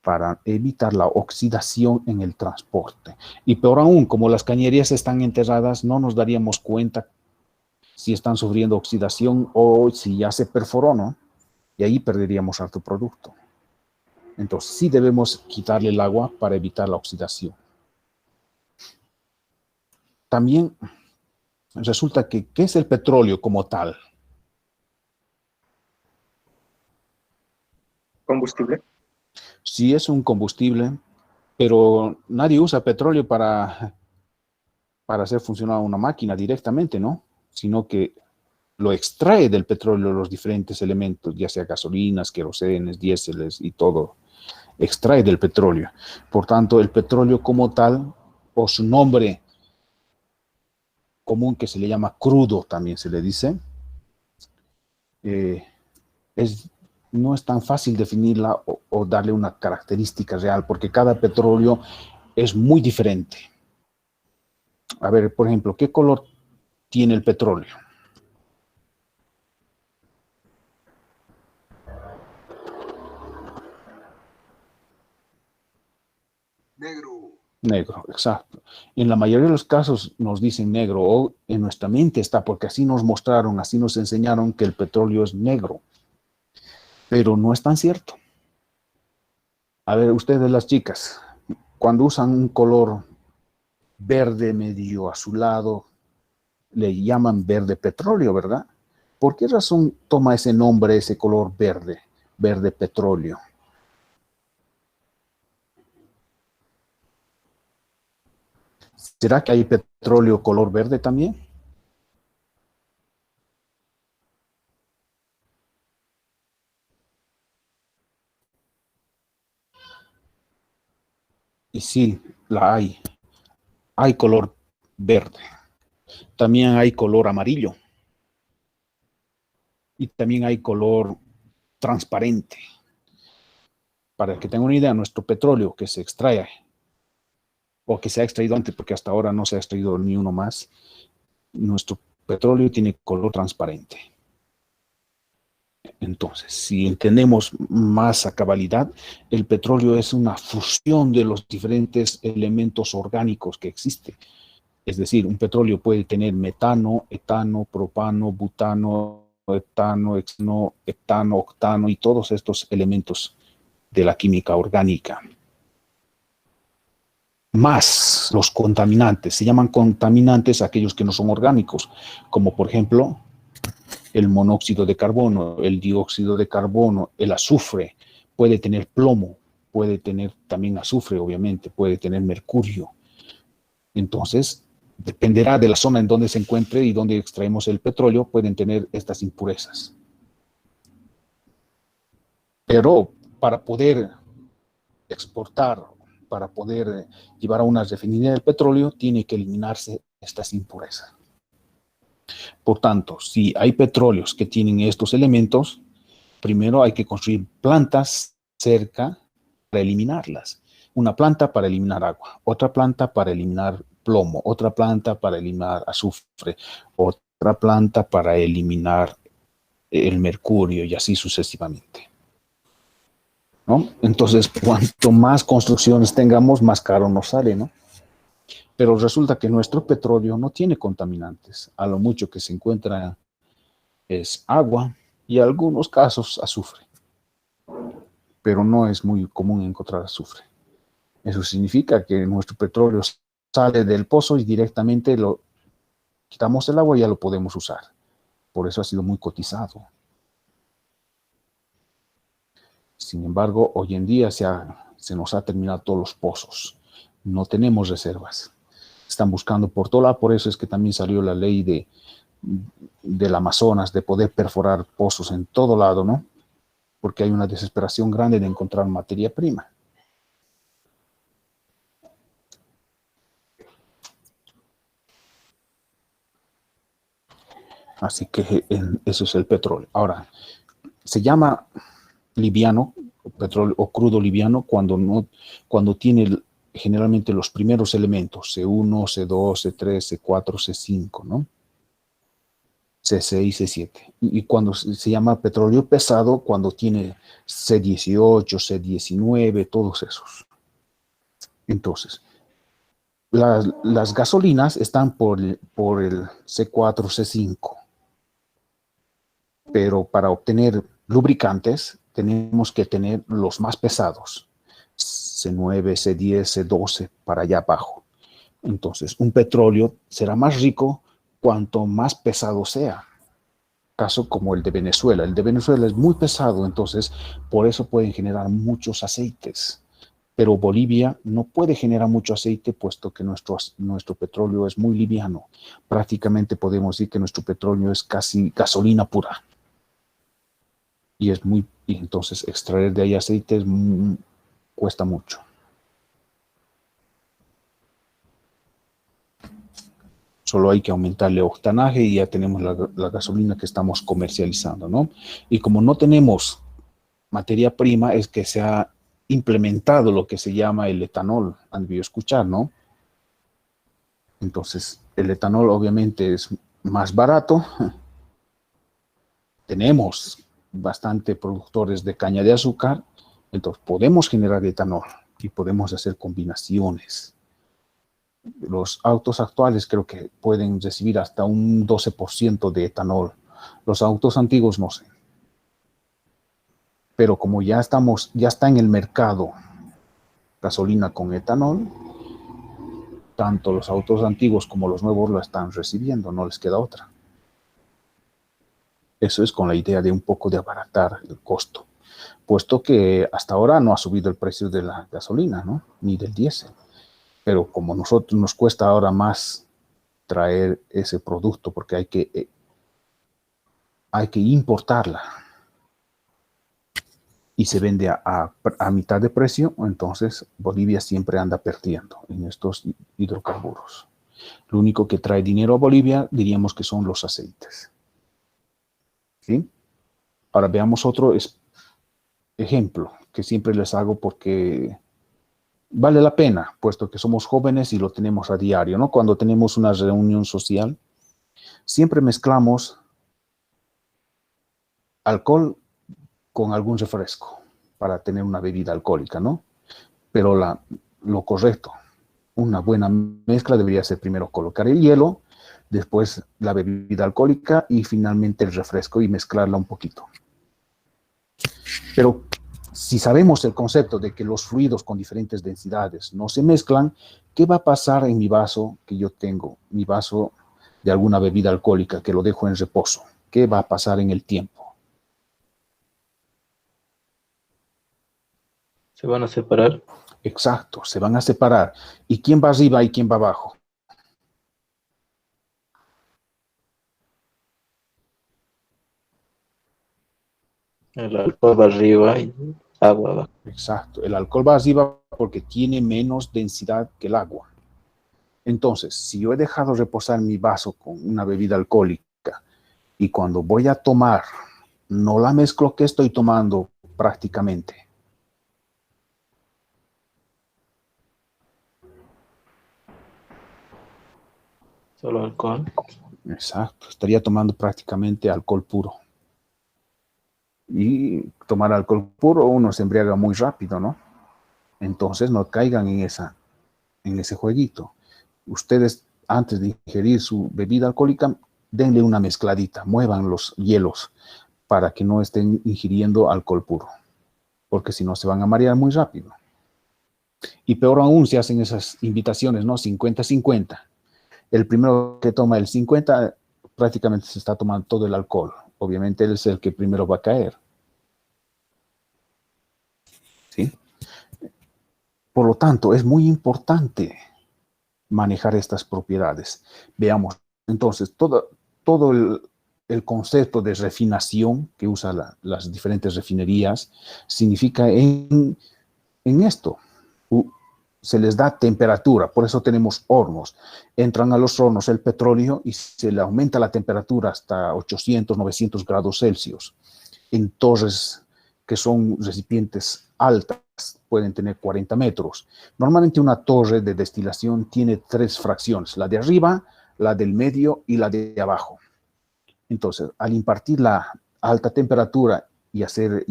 para evitar la oxidación en el transporte. Y peor aún, como las cañerías están enterradas, no nos daríamos cuenta si están sufriendo oxidación o si ya se perforó, ¿no? Y ahí perderíamos harto producto. Entonces sí debemos quitarle el agua para evitar la oxidación. También resulta que, ¿qué es el petróleo como tal? Combustible. Sí es un combustible, pero nadie usa petróleo para hacer funcionar una máquina directamente, ¿no? Sino que lo extrae del petróleo los diferentes elementos, ya sea gasolinas, querosenes, diéseles y todo. Extrae del petróleo. Por tanto, el petróleo como tal, o su nombre común que se le llama crudo, también se le dice, no es tan fácil definirla o darle una característica real, porque cada petróleo es muy diferente. A ver, por ejemplo, ¿qué color tiene el petróleo? Negro. Negro, exacto. En la mayoría de los casos nos dicen negro, o en nuestra mente está, porque así nos mostraron, así nos enseñaron que el petróleo es negro. Pero no es tan cierto. A ver, ustedes las chicas, cuando usan un color verde medio azulado, le llaman verde petróleo, ¿verdad? ¿Por qué razón toma ese nombre, ese color verde, verde petróleo? ¿Será que hay petróleo color verde también? Y sí, la hay. Hay color verde. También hay color amarillo. Y también hay color transparente. Para que tengan una idea, nuestro petróleo que se extrae, o que se ha extraído antes, porque hasta ahora no se ha extraído ni uno más, nuestro petróleo tiene color transparente. Entonces, si entendemos más a cabalidad, el petróleo es una fusión de los diferentes elementos orgánicos que existen. Es decir, un petróleo puede tener metano, etano, propano, butano, etano, hexano, heptano, octano y todos estos elementos de la química orgánica. Más los contaminantes. Se llaman contaminantes aquellos que no son orgánicos, como por ejemplo el monóxido de carbono, el dióxido de carbono, el azufre. Puede tener plomo, puede tener también azufre, obviamente, puede tener mercurio. Entonces, dependerá de la zona en donde se encuentre y donde extraemos el petróleo, pueden tener estas impurezas. Pero para poder exportar, para poder llevar a una refinería del petróleo, tiene que eliminarse estas impurezas. Por tanto, si hay petróleos que tienen estos elementos, primero hay que construir plantas cerca para eliminarlas. Una planta para eliminar agua, otra planta para eliminar plomo, otra planta para eliminar azufre, otra planta para eliminar el mercurio y así sucesivamente, ¿no? Entonces, cuanto más construcciones tengamos, más caro nos sale, ¿no? Pero resulta que nuestro petróleo no tiene contaminantes. A lo mucho que se encuentra es agua y en algunos casos azufre. Pero no es muy común encontrar azufre. Eso significa que nuestro petróleo sale del pozo y directamente lo quitamos el agua y ya lo podemos usar. Por eso ha sido muy cotizado. Sin embargo, hoy en día se nos ha terminado todos los pozos. No tenemos reservas. Están buscando por todo lado, por eso es que también salió la ley del Amazonas, de poder perforar pozos en todo lado, ¿no? porque hay una desesperación grande de encontrar materia prima. Así que eso es el petróleo. Ahora, se llama liviano, petróleo o crudo liviano, cuando tiene generalmente los primeros elementos, C1, C2, C3, C4, C5, ¿no? C6, C7. Y cuando se llama petróleo pesado, cuando tiene C18, C19, todos esos. Entonces, las gasolinas están por el C4, C5. Pero para obtener lubricantes tenemos que tener los más pesados, C9, C10, C12, para allá abajo. Entonces, un petróleo será más rico cuanto más pesado sea. Caso como el de Venezuela. El de Venezuela es muy pesado, entonces por eso pueden generar muchos aceites. Pero Bolivia no puede generar mucho aceite puesto que nuestro petróleo es muy liviano. Prácticamente podemos decir que nuestro petróleo es casi gasolina pura. Y entonces extraer de ahí aceite cuesta mucho. Solo hay que aumentarle octanaje y ya tenemos la gasolina que estamos comercializando, ¿no? Y como no tenemos materia prima, es que se ha implementado lo que se llama el etanol, han debido escuchar, ¿no? Entonces, el etanol obviamente es más barato. Tenemos bastante productores de caña de azúcar, entonces podemos generar etanol y podemos hacer combinaciones. Los autos actuales creo que pueden recibir hasta un 12% de etanol. Los autos antiguos no sé. Pero como ya está en el mercado gasolina con etanol, tanto los autos antiguos como los nuevos lo están recibiendo, no les queda otra. Eso es con la idea de un poco de abaratar el costo, puesto que hasta ahora no ha subido el precio de la gasolina, ¿no? Ni del diésel. Pero como nosotros nos cuesta ahora más traer ese producto porque hay que importarla y se vende a mitad de precio, entonces Bolivia siempre anda perdiendo en estos hidrocarburos. Lo único que trae dinero a Bolivia diríamos que son los aceites. ¿Sí? Ahora veamos otro ejemplo que siempre les hago porque vale la pena, puesto que somos jóvenes y lo tenemos a diario, ¿no? Cuando tenemos una reunión social, siempre mezclamos alcohol con algún refresco para tener una bebida alcohólica, ¿no? Pero lo correcto, una buena mezcla debería ser primero colocar el hielo, después la bebida alcohólica y finalmente el refresco y mezclarla un poquito. Pero si sabemos el concepto de que los fluidos con diferentes densidades no se mezclan, ¿qué va a pasar en mi vaso que yo tengo? Mi vaso de alguna bebida alcohólica que lo dejo en reposo. ¿Qué va a pasar en el tiempo? Se van a separar. Exacto, se van a separar. ¿Y quién va arriba y quién va abajo? El alcohol va arriba y agua abajo. Exacto, el alcohol va arriba porque tiene menos densidad que el agua. Entonces, si yo he dejado reposar mi vaso con una bebida alcohólica y cuando voy a tomar, no la mezclo que estoy tomando prácticamente. Solo alcohol. Exacto, estaría tomando prácticamente alcohol puro. Y tomar alcohol puro uno se embriaga muy rápido, ¿no? Entonces no caigan en ese jueguito. Ustedes, antes de ingerir su bebida alcohólica, denle una mezcladita, muevan los hielos para que no estén ingiriendo alcohol puro, porque si no se van a marear muy rápido. Y peor aún si hacen esas invitaciones, ¿no? 50-50. El primero que toma el 50 prácticamente se está tomando todo el alcohol. Obviamente él es el que primero va a caer. ¿Sí? Por lo tanto, es muy importante manejar estas propiedades. Veamos, entonces, todo el concepto de refinación que usan las diferentes refinerías significa en esto. Se les da temperatura, por eso tenemos hornos. Entran a los hornos el petróleo y se le aumenta la temperatura hasta 800, 900 grados Celsius. En torres que son recipientes altas, pueden tener 40 metros. Normalmente una torre de destilación tiene 3 fracciones, la de arriba, la del medio y la de abajo. Entonces, al impartir la alta temperatura y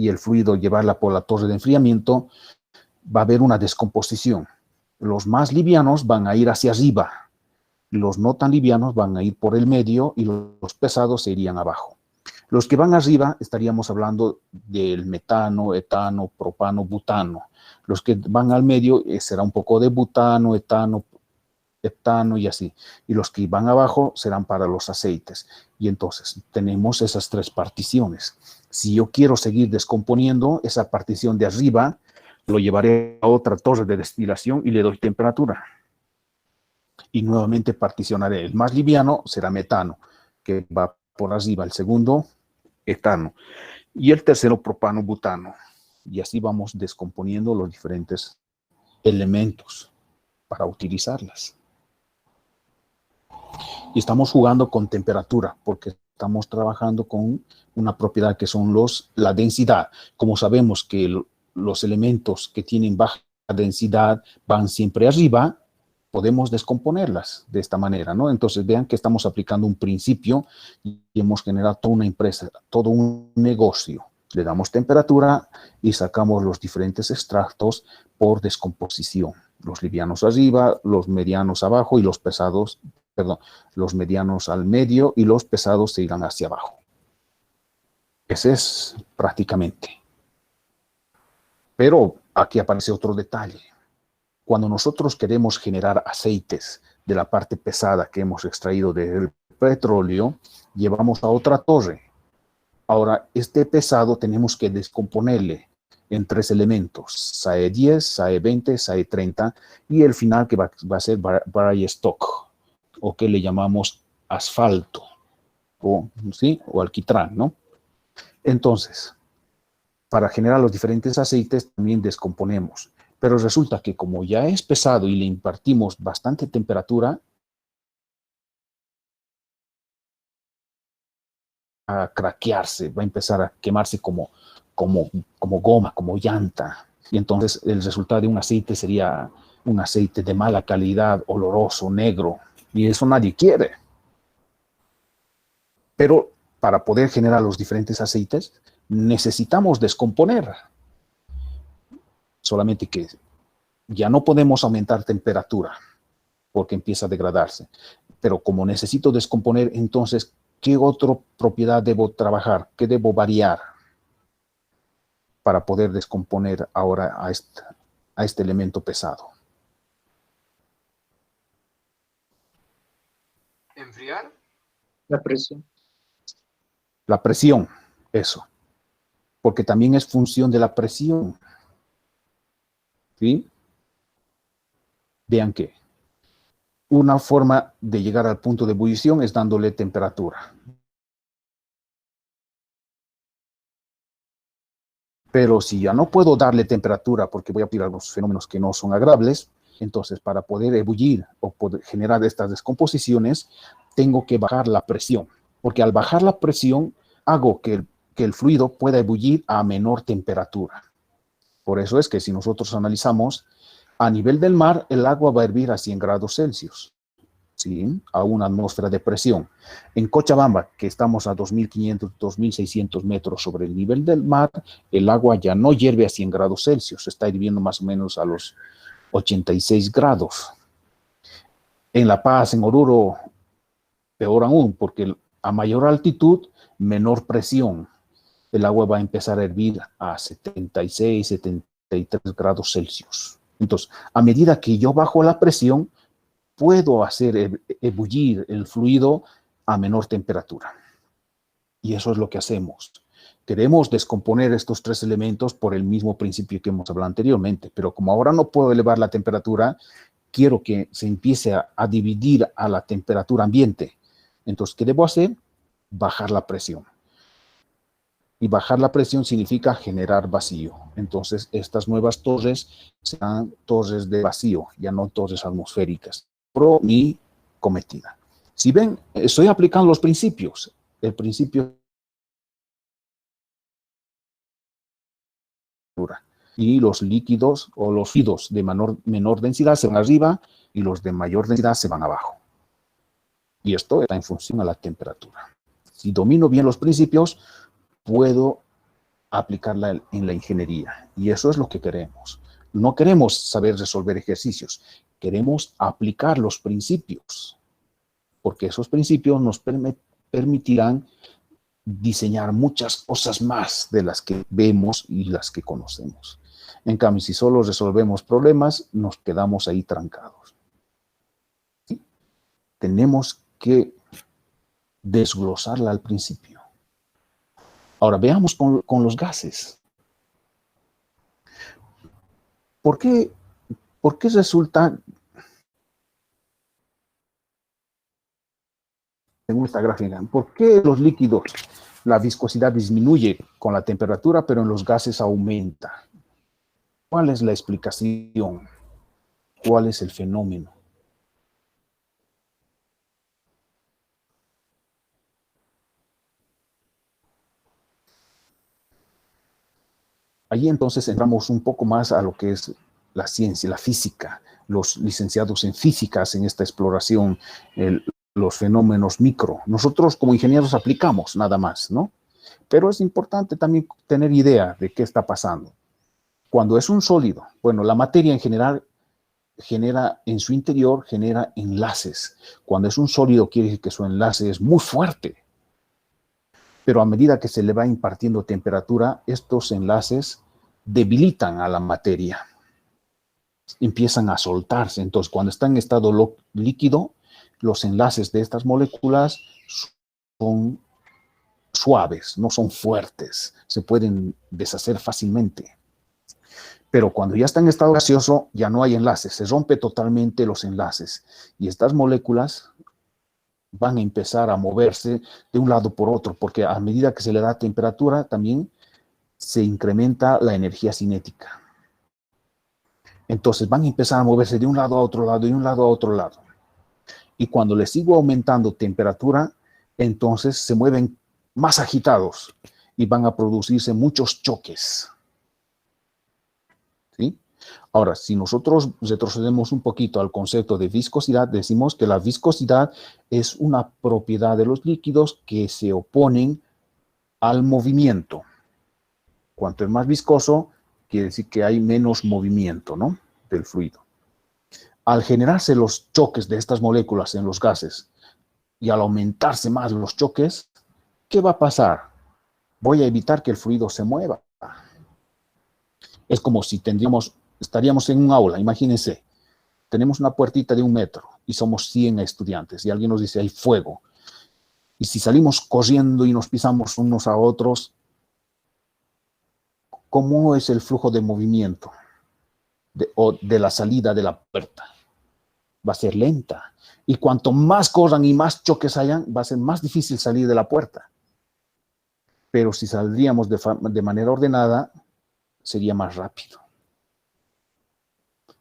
el fluido llevarla por la torre de enfriamiento, va a haber una descomposición. Los más livianos van a ir hacia arriba, los no tan livianos van a ir por el medio y los pesados se irían abajo. Los que van arriba estaríamos hablando del metano, etano, propano, butano. Los que van al medio será un poco de butano, etano y así. Y los que van abajo serán para los aceites. Y entonces tenemos esas 3 particiones. Si yo quiero seguir descomponiendo esa partición de arriba, lo llevaré a otra torre de destilación y le doy temperatura. Y nuevamente particionaré. El más liviano será metano, que va por arriba. El segundo, etano. Y el tercero, propano, butano. Y así vamos descomponiendo los diferentes elementos para utilizarlas. Y estamos jugando con temperatura, porque estamos trabajando con una propiedad que son la densidad. Como sabemos que los elementos que tienen baja densidad van siempre arriba, podemos descomponerlas de esta manera, ¿no? Entonces vean que estamos aplicando un principio y hemos generado toda una empresa, todo un negocio. Le damos temperatura y sacamos los diferentes extractos por descomposición. Los livianos arriba, los medianos abajo y los pesados, perdón, los medianos al medio y los pesados se irán hacia abajo. Ese es prácticamente. Pero aquí aparece otro detalle. Cuando nosotros queremos generar aceites de la parte pesada que hemos extraído del petróleo, llevamos a otra torre. Ahora, este pesado tenemos que descomponerle en 3 elementos, SAE 10, SAE 20, SAE 30, y el final que va a ser dry stock, o que le llamamos asfalto, o alquitrán, ¿no? Entonces, para generar los diferentes aceites también descomponemos. Pero resulta que como ya es pesado y le impartimos bastante temperatura, a craquearse, va a empezar a quemarse como goma, como llanta. Y entonces el resultado de un aceite sería un aceite de mala calidad, oloroso, negro. Y eso nadie quiere. Pero para poder generar los diferentes aceites, necesitamos descomponer. Solamente que ya no podemos aumentar temperatura porque empieza a degradarse. Pero como necesito descomponer, entonces, ¿qué otra propiedad debo trabajar? ¿Qué debo variar para poder descomponer ahora a este elemento pesado? ¿Enfriar? La presión. La presión, eso. Porque también es función de la presión. ¿Sí? Vean que una forma de llegar al punto de ebullición es dándole temperatura. Pero si ya no puedo darle temperatura porque voy a aplicar los fenómenos que no son agradables, entonces para poder ebullir o poder generar estas descomposiciones, tengo que bajar la presión. Porque al bajar la presión, hago que el fluido pueda ebullir a menor temperatura. Por eso es que si nosotros analizamos, a nivel del mar, el agua va a hervir a 100 grados Celsius, ¿sí? A una atmósfera de presión. En Cochabamba, que estamos a 2.500, 2.600 metros sobre el nivel del mar, el agua ya no hierve a 100 grados Celsius, está hirviendo más o menos a los 86 grados. En La Paz, en Oruro, peor aún, porque a mayor altitud, menor presión. El agua va a empezar a hervir a 76, 73 grados Celsius. Entonces, a medida que yo bajo la presión, puedo hacer ebullir el fluido a menor temperatura. Y eso es lo que hacemos. Queremos descomponer estos 3 elementos por el mismo principio que hemos hablado anteriormente, pero como ahora no puedo elevar la temperatura, quiero que se empiece a dividir a la temperatura ambiente. Entonces, ¿qué debo hacer? bajar la presión. Y bajar la presión significa generar vacío. Entonces, estas nuevas torres serán torres de vacío, ya no torres atmosféricas. Pro mi cometida. Si ven, estoy aplicando los principios. El principio y los líquidos o los fluidos de menor densidad se van arriba y los de mayor densidad se van abajo. Y esto está en función a la temperatura. Si domino bien los principios, puedo aplicarla en la ingeniería. Y eso es lo que queremos. No queremos saber resolver ejercicios. Queremos aplicar los principios. Porque esos principios nos permitirán diseñar muchas cosas más de las que vemos y las que conocemos. En cambio, si solo resolvemos problemas, nos quedamos ahí trancados. ¿Sí? Tenemos que desglosarla al principio. Ahora, veamos con los gases. ¿Por qué resulta, según esta gráfica, por qué los líquidos, la viscosidad disminuye con la temperatura, pero en los gases aumenta? ¿Cuál es la explicación? ¿Cuál es el fenómeno? Allí entonces entramos un poco más a lo que es la ciencia, la física, los licenciados en física hacen esta exploración, los fenómenos micro. Nosotros como ingenieros aplicamos nada más, ¿no? Pero es importante también tener idea de qué está pasando. Cuando es un sólido, bueno, la materia en general genera, en su interior, genera enlaces. Cuando es un sólido quiere decir que su enlace es muy fuerte. Pero a medida que se le va impartiendo temperatura, estos enlaces debilitan a la materia. Empiezan a soltarse. Entonces, cuando está en estado líquido, los enlaces de estas moléculas son suaves, no son fuertes. Se pueden deshacer fácilmente. Pero cuando ya está en estado gaseoso, ya no hay enlaces. Se rompe totalmente los enlaces. Y estas moléculas van a empezar a moverse de un lado por otro, porque a medida que se le da temperatura, también se incrementa la energía cinética. Entonces van a empezar a moverse de un lado a otro lado, de un lado a otro lado. Y cuando les sigo aumentando temperatura, entonces se mueven más agitados y van a producirse muchos choques. ¿Sí? Ahora, si nosotros retrocedemos un poquito al concepto de viscosidad, decimos que la viscosidad es una propiedad de los líquidos que se oponen al movimiento. Cuanto es más viscoso, quiere decir que hay menos movimiento, ¿no?, del fluido. Al generarse los choques de estas moléculas en los gases y al aumentarse más los choques, ¿qué va a pasar? Voy a evitar que el fluido se mueva. Es como si estaríamos en un aula, imagínense, tenemos una puertita de 1 metro y somos 100 estudiantes y alguien nos dice, hay fuego. Y si salimos corriendo y nos pisamos unos a otros, ¿cómo es el flujo de movimiento de la salida de la puerta? Va a ser lenta. Y cuanto más corran y más choques hayan, va a ser más difícil salir de la puerta. Pero si saldríamos de manera ordenada, sería más rápido,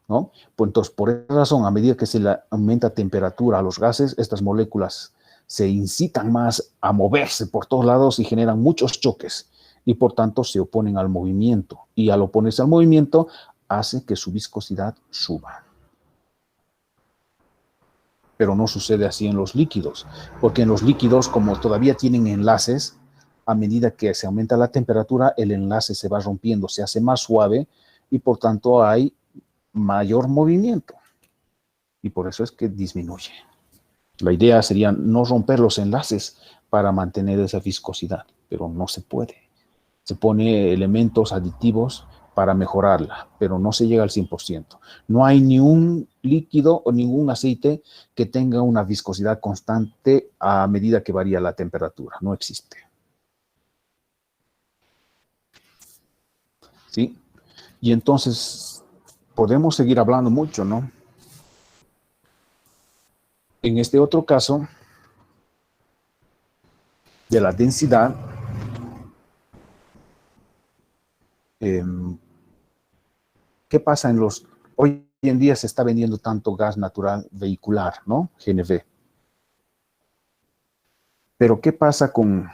¿no? Pues entonces, por esa razón, a medida que se le aumenta temperatura a los gases, estas moléculas se incitan más a moverse por todos lados y generan muchos choques y por tanto se oponen al movimiento. Y al oponerse al movimiento, hace que su viscosidad suba. Pero no sucede así en los líquidos, porque en los líquidos, como todavía tienen enlaces, a medida que se aumenta la temperatura, el enlace se va rompiendo, se hace más suave y por tanto hay mayor movimiento. Y por eso es que disminuye. La idea sería no romper los enlaces para mantener esa viscosidad, pero no se puede. Se pone elementos aditivos para mejorarla, pero no se llega al 100%. No hay ni un líquido o ningún aceite que tenga una viscosidad constante a medida que varía la temperatura. No existe. ¿Sí? Y entonces podemos seguir hablando mucho, ¿no? En este otro caso, de la densidad, ¿qué pasa en los... Hoy en día se está vendiendo tanto gas natural vehicular, ¿no? GNV. Pero ¿qué pasa con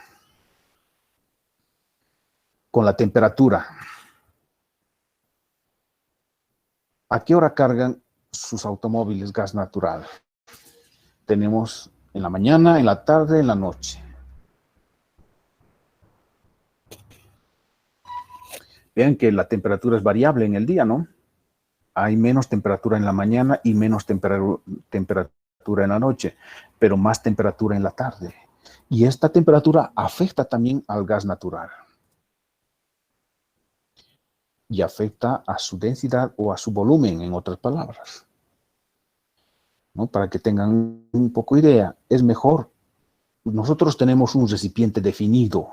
la temperatura? ¿A qué hora cargan sus automóviles gas natural? Tenemos en la mañana, en la tarde, en la noche. Vean que la temperatura es variable en el día, ¿no? Hay menos temperatura en la mañana y menos temperatura en la noche, pero más temperatura en la tarde. Y esta temperatura afecta también al gas natural. Y afecta a su densidad o a su volumen, en otras palabras. ¿No? Para que tengan un poco idea, es mejor. Nosotros tenemos un recipiente definido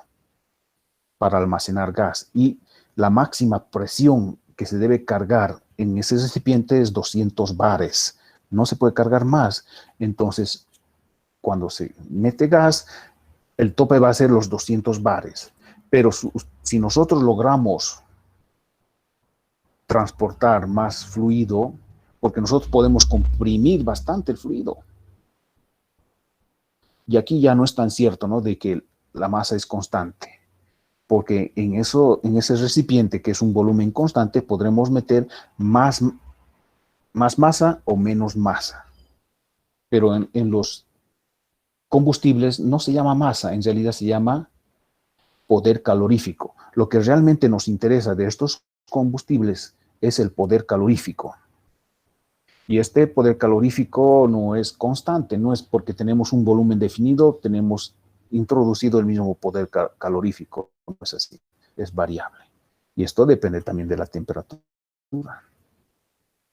para almacenar gas y la máxima presión que se debe cargar en ese recipiente es 200 bares. No se puede cargar más. Entonces, cuando se mete gas, el tope va a ser los 200 bares. Pero si nosotros logramos transportar más fluido, porque nosotros podemos comprimir bastante el fluido. Y aquí ya no es tan cierto, ¿no? De que la masa es constante. Porque en ese recipiente, que es un volumen constante, podremos meter más masa o menos masa. Pero en los combustibles no se llama masa, en realidad se llama poder calorífico. Lo que realmente nos interesa de estos combustibles es el poder calorífico. Y este poder calorífico no es constante, no es porque tenemos un volumen definido, tenemos introducido el mismo poder calorífico. No es así, es variable. Y esto depende también de la temperatura,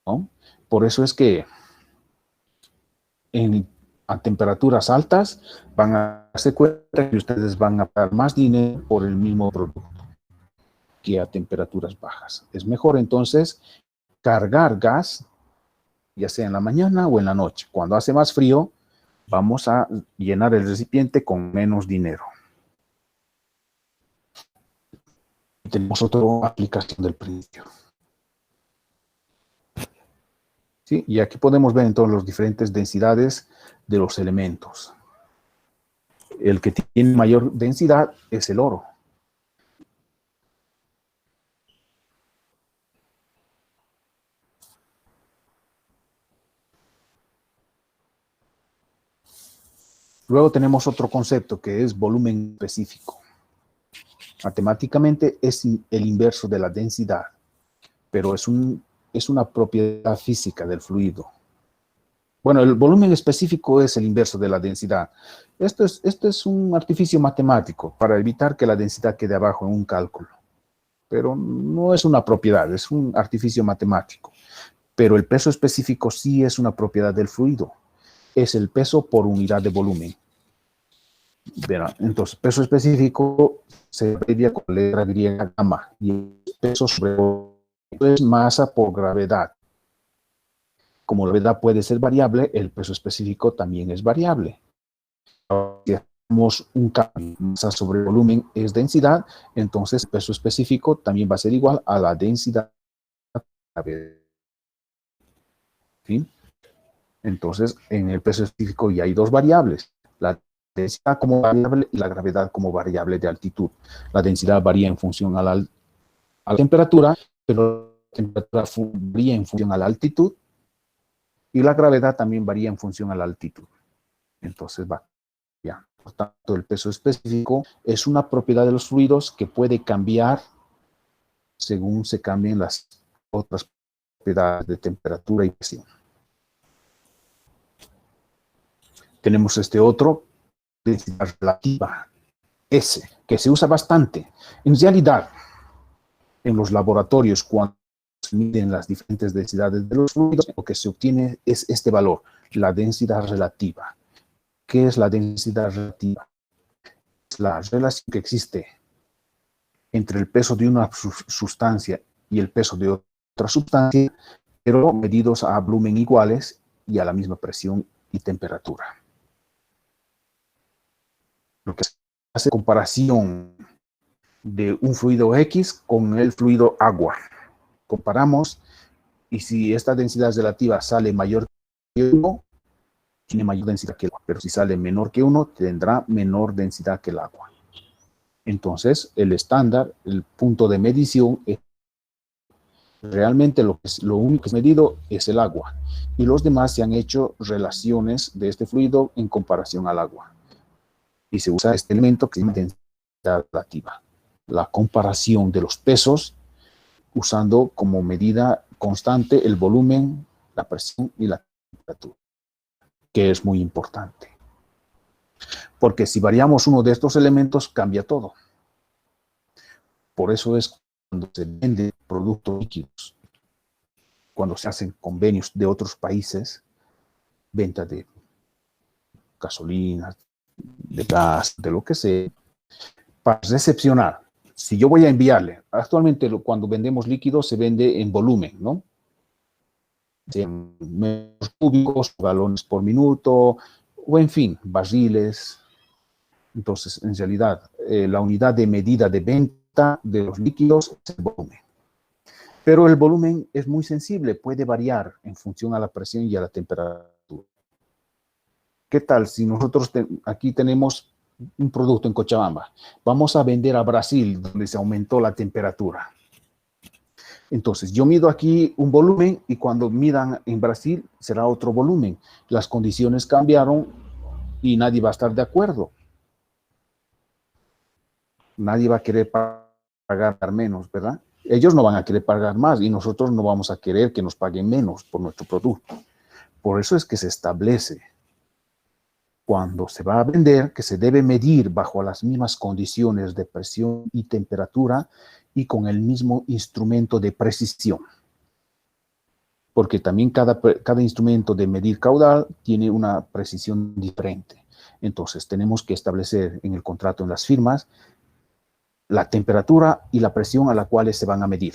¿no? Por eso es que a temperaturas altas van a darse cuenta que ustedes van a pagar más dinero por el mismo producto que a temperaturas bajas. Es mejor entonces cargar gas, ya sea en la mañana o en la noche. Cuando hace más frío, vamos a llenar el recipiente con menos dinero. Tenemos otra aplicación del principio. ¿Sí? Y aquí podemos ver entonces las diferentes densidades de los elementos. El que tiene mayor densidad es el oro. Luego tenemos otro concepto que es volumen específico. Matemáticamente es el inverso de la densidad, pero es una propiedad física del fluido. Bueno, el volumen específico es el inverso de la densidad. Esto es un artificio matemático para evitar que la densidad quede abajo en un cálculo. Pero no es una propiedad, es un artificio matemático. Pero el peso específico sí es una propiedad del fluido. Es el peso por unidad de volumen. Verán, entonces, peso específico se abrevia con la letra griega gamma y el peso sobre es masa por gravedad. Como la gravedad puede ser variable, el peso específico también es variable. Si hacemos un cambio, masa sobre volumen es densidad, entonces el peso específico también va a ser igual a la densidad de la gravedad. ¿Sí? Entonces, en el peso específico ya hay dos variables, la densidad como variable y la gravedad como variable de altitud. La densidad varía en función a la temperatura, pero la temperatura varía en función a la altitud y la gravedad también varía en función a la altitud. Entonces va cambiando. Por tanto, el peso específico es una propiedad de los fluidos que puede cambiar según se cambien las otras propiedades de temperatura y presión. Tenemos este otro, densidad relativa, S, que se usa bastante. En realidad, en los laboratorios, cuando se miden las diferentes densidades de los fluidos, lo que se obtiene es este valor, la densidad relativa. ¿Qué es la densidad relativa? Es la relación que existe entre el peso de una sustancia y el peso de otra sustancia, pero medidos a volumen iguales y a la misma presión y temperatura. Lo que hace comparación de un fluido X con el fluido agua. Comparamos y si esta densidad relativa sale mayor que 1, tiene mayor densidad que el agua, pero si sale menor que 1, tendrá menor densidad que el agua. Entonces, el estándar, el punto de medición, es realmente lo único que es medido es el agua. Y los demás se han hecho relaciones de este fluido en comparación al agua. Y se usa este elemento que se llama densidad relativa. La comparación de los pesos usando como medida constante el volumen, la presión y la temperatura, que es muy importante. Porque si variamos uno de estos elementos, cambia todo. Por eso es cuando se venden productos líquidos, cuando se hacen convenios de otros países, venta de gasolina, de gas, de lo que sea, para recepcionar. Si yo voy a enviarle, actualmente cuando vendemos líquidos se vende en volumen, ¿no? En metros cúbicos, galones por minuto, o en fin, barriles. Entonces, en realidad, la unidad de medida de venta de los líquidos es el volumen. Pero el volumen es muy sensible, puede variar en función a la presión y a la temperatura. ¿Qué tal si nosotros aquí tenemos un producto en Cochabamba? Vamos a vender a Brasil, donde se aumentó la temperatura. Entonces, yo mido aquí un volumen y cuando midan en Brasil será otro volumen. Las condiciones cambiaron y nadie va a estar de acuerdo. Nadie va a querer pagar menos, ¿verdad? Ellos no van a querer pagar más y nosotros no vamos a querer que nos paguen menos por nuestro producto. Por eso es que se establece cuando se va a vender que se debe medir bajo las mismas condiciones de presión y temperatura y con el mismo instrumento de precisión. Porque también cada instrumento de medir caudal tiene una precisión diferente. Entonces tenemos que establecer en el contrato, en las firmas, la temperatura y la presión a la cual se van a medir,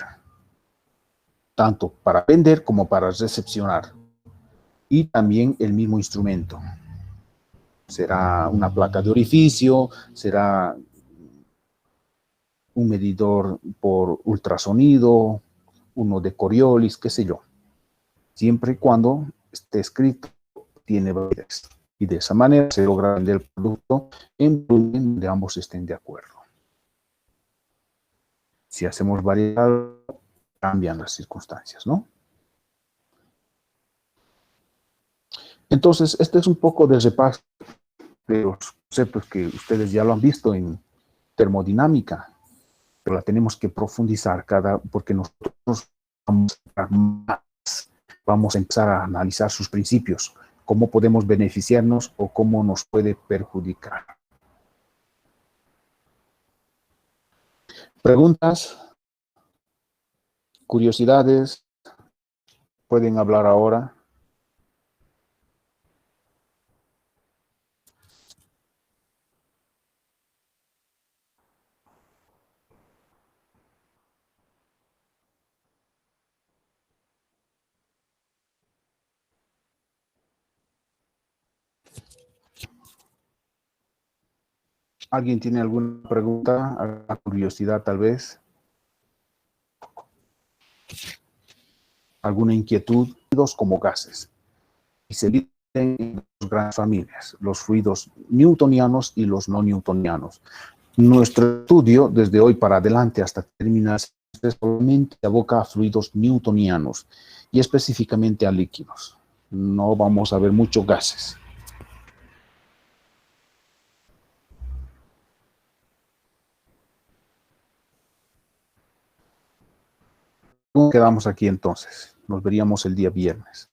tanto para vender como para recepcionar, y también el mismo instrumento. Será una placa de orificio, será un medidor por ultrasonido, uno de Coriolis, qué sé yo, siempre y cuando esté escrito, tiene validez. Y de esa manera se logra vender el producto en volumen donde ambos estén de acuerdo. Si hacemos variedad, cambian las circunstancias, ¿no? Entonces, este es un poco de repaso de los conceptos que ustedes ya lo han visto en termodinámica, pero la tenemos que profundizar porque nosotros vamos a empezar a analizar sus principios, cómo podemos beneficiarnos o cómo nos puede perjudicar. ¿Preguntas? ¿Curiosidades? Pueden hablar ahora. ¿Alguien tiene alguna pregunta, alguna curiosidad tal vez? ¿Alguna inquietud? Fluidos como gases. Y se dividen en dos grandes familias, los fluidos newtonianos y los no newtonianos. Nuestro estudio, desde hoy para adelante hasta terminar, solamente aboca a fluidos newtonianos y específicamente a líquidos. No vamos a ver muchos gases. Quedamos aquí entonces. Nos veríamos el día viernes.